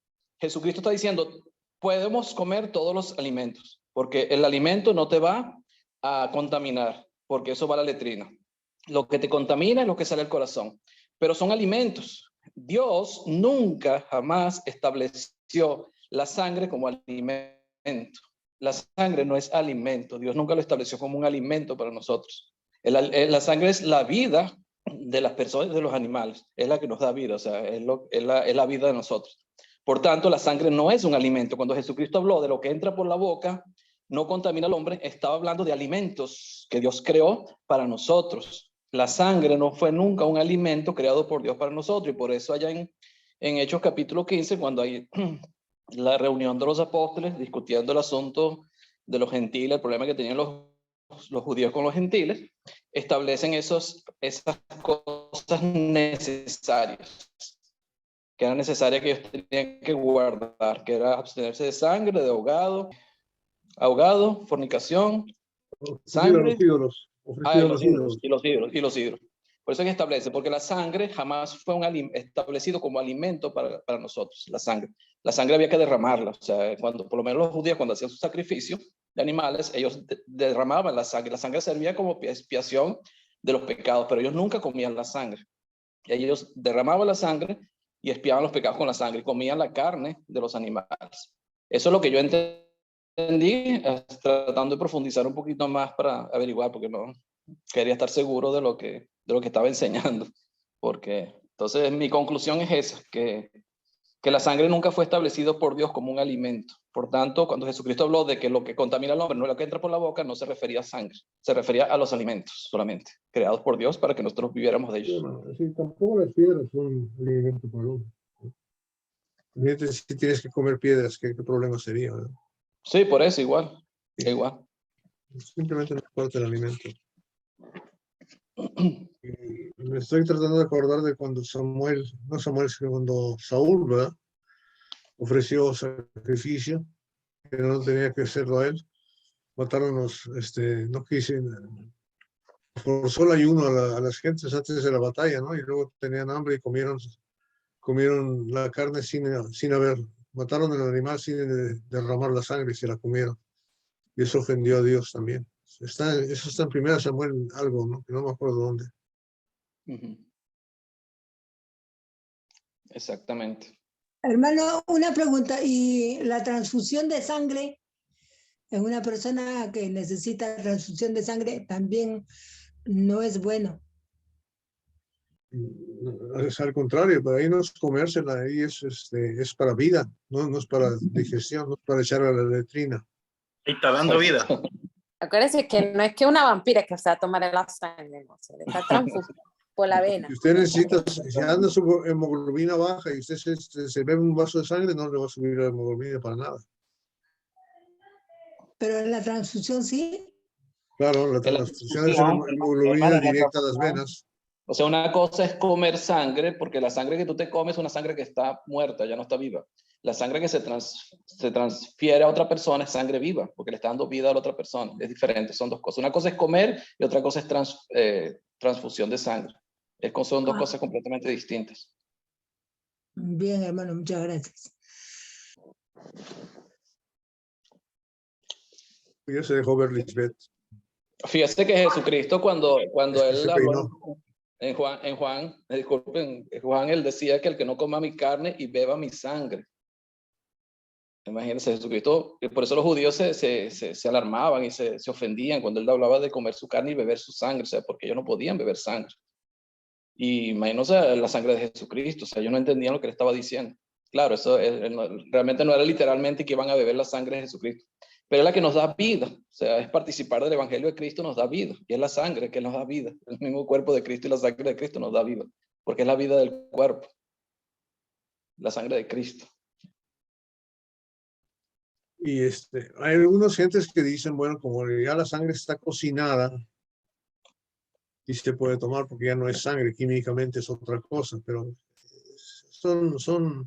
Jesucristo está diciendo, podemos comer todos los alimentos, porque el alimento no te va a contaminar, porque eso va a la letrina. Lo que te contamina es lo que sale del corazón, pero son alimentos. Dios nunca, jamás estableció la sangre como alimento. La sangre no es alimento. Dios nunca lo estableció como un alimento para nosotros. La sangre es la vida de las personas, de los animales. Es la que nos da vida, o sea, es la vida de nosotros. Por tanto, la sangre no es un alimento. Cuando Jesucristo habló de lo que entra por la boca, no contamina al hombre, estaba hablando de alimentos que Dios creó para nosotros. La sangre no fue nunca un alimento creado por Dios para nosotros, y por eso allá en Hechos capítulo 15, cuando hay la reunión de los apóstoles discutiendo el asunto de los gentiles, el problema que tenían los judíos con los gentiles, establecen esas cosas necesarias, que eran necesarias que ellos tenían que guardar, que era abstenerse de sangre, de ahogado, fornicación, sangre, los ídolos. Por eso es que establece, porque la sangre jamás fue establecido como alimento para nosotros, la sangre. La sangre había que derramarla, o sea, por lo menos los judíos cuando hacían su sacrificio de animales, ellos derramaban la sangre servía como expiación de los pecados, pero ellos nunca comían la sangre. Y ellos derramaban la sangre y expiaban los pecados con la sangre, y comían la carne de los animales. Eso es lo que yo entendí, tratando de profundizar un poquito más para averiguar, porque no quería estar seguro de lo que estaba enseñando, porque entonces mi conclusión es esa, que que la sangre nunca fue establecido por Dios como un alimento. Por tanto, cuando Jesucristo habló de que lo que contamina al hombre no es lo que entra por la boca, no se refería a sangre, se refería a los alimentos solamente, creados por Dios para que nosotros viviéramos de ellos. Sí, tampoco las piedras son alimento para el hombre. Imagínate si tienes que comer piedras, ¿qué problema sería? ¿Verdad? Sí, por eso, igual. Igual. Simplemente no es parte del alimento. Y me estoy tratando de acordar de cuando Samuel, sino cuando Saúl, ¿verdad? Ofreció sacrificio, que no tenía que hacerlo a él. Mataron no quisieron, forzó el ayuno a las gentes antes de la batalla, ¿no? Y luego tenían hambre y comieron la carne sin mataron el animal sin derramar la sangre y se la comieron. Y eso ofendió a Dios también. Eso está en 1 Samuel algo, ¿no? Que no me acuerdo dónde. Exactamente. Hermano, una pregunta. ¿Y la transfusión de sangre en una persona que necesita transfusión de sangre también no es bueno? Es al contrario, pero ahí no es comérsela, ahí es para vida, no es para digestión, no es para echar a la letrina. Ahí está dando vida. Acuérdense que no es que una vampira que se va a tomar la sangre, no, se le está transfusión por la vena. Si usted necesita, si anda su hemoglobina baja y usted se bebe un vaso de sangre, no le va a subir la hemoglobina para nada. Pero en la transfusión sí. Claro, la transfusión es hemoglobina directa a las venas. O sea, una cosa es comer sangre, porque la sangre que tú te comes es una sangre que está muerta, ya no está viva. La sangre que se transfiere a otra persona es sangre viva, porque le está dando vida a la otra persona. Es diferente, son dos cosas. Una cosa es comer y otra cosa es transfusión de sangre. Son dos cosas completamente distintas. Bien, hermano, muchas gracias. Ya se dejó ver Lisbeth. Fíjate que Jesucristo cuando él habló en Juan, disculpen, en Juan él decía que el que no coma mi carne y beba mi sangre. Imagínense, Jesucristo, por eso los judíos se alarmaban y se ofendían cuando él hablaba de comer su carne y beber su sangre, o sea, porque ellos no podían beber sangre. Y imagínense la sangre de Jesucristo, o sea, ellos no entendían lo que le estaba diciendo. Claro, eso realmente no era literalmente que iban a beber la sangre de Jesucristo, pero es la que nos da vida, o sea, es participar del Evangelio de Cristo nos da vida, y es la sangre que nos da vida, el mismo cuerpo de Cristo y la sangre de Cristo nos da vida, porque es la vida del cuerpo, la sangre de Cristo. Y hay algunas gentes que dicen, bueno, como ya la sangre está cocinada, y se puede tomar porque ya no es sangre, químicamente es otra cosa, pero son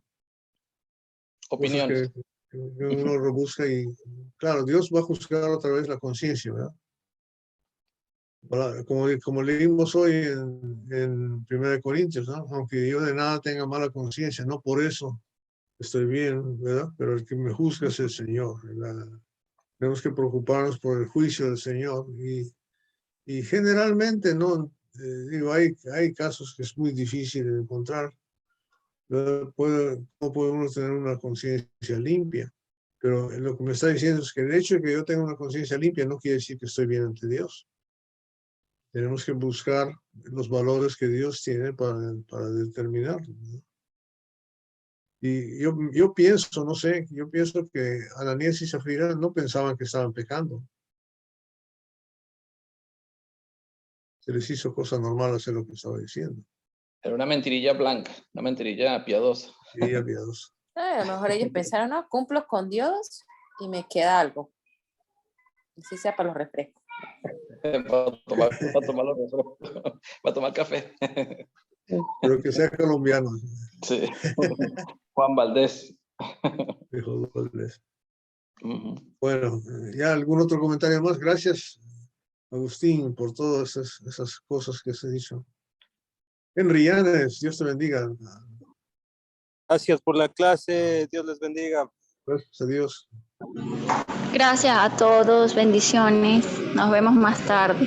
opiniones que uno rebusca y, claro, Dios va a juzgar otra vez la conciencia, ¿verdad? Como leímos hoy en 1 Corintios, ¿no? Aunque yo de nada tenga mala conciencia, no por eso estoy bien, ¿verdad? Pero el que me juzga es el Señor. Tenemos que preocuparnos por el juicio del Señor y generalmente no, digo, hay casos que es muy difícil de encontrar. No podemos tener una conciencia limpia, pero lo que me está diciendo es que el hecho de que yo tenga una conciencia limpia no quiere decir que estoy bien ante Dios. Tenemos que buscar los valores que Dios tiene para determinarlo, ¿no? Y yo pienso, no sé, yo pienso que Ananías y Zafira no pensaban que estaban pecando. Se les hizo cosa normal hacer lo que estaba diciendo. Era una mentirilla blanca, una mentirilla piadosa. Mentirilla piadosa. A lo mejor ellos pensaron, no, cumplo con Dios y me queda algo. Así sea para los refrescos. para tomar café. Pero que sea colombiano. Sí. Juan Valdés. Juan Valdés. Bueno, ya algún otro comentario más. Gracias, Agustín, por todas esas cosas que se hizo. Henry Llanes, Dios te bendiga. Gracias por la clase, Dios les bendiga. Gracias a Dios. Gracias a todos, bendiciones. Nos vemos más tarde.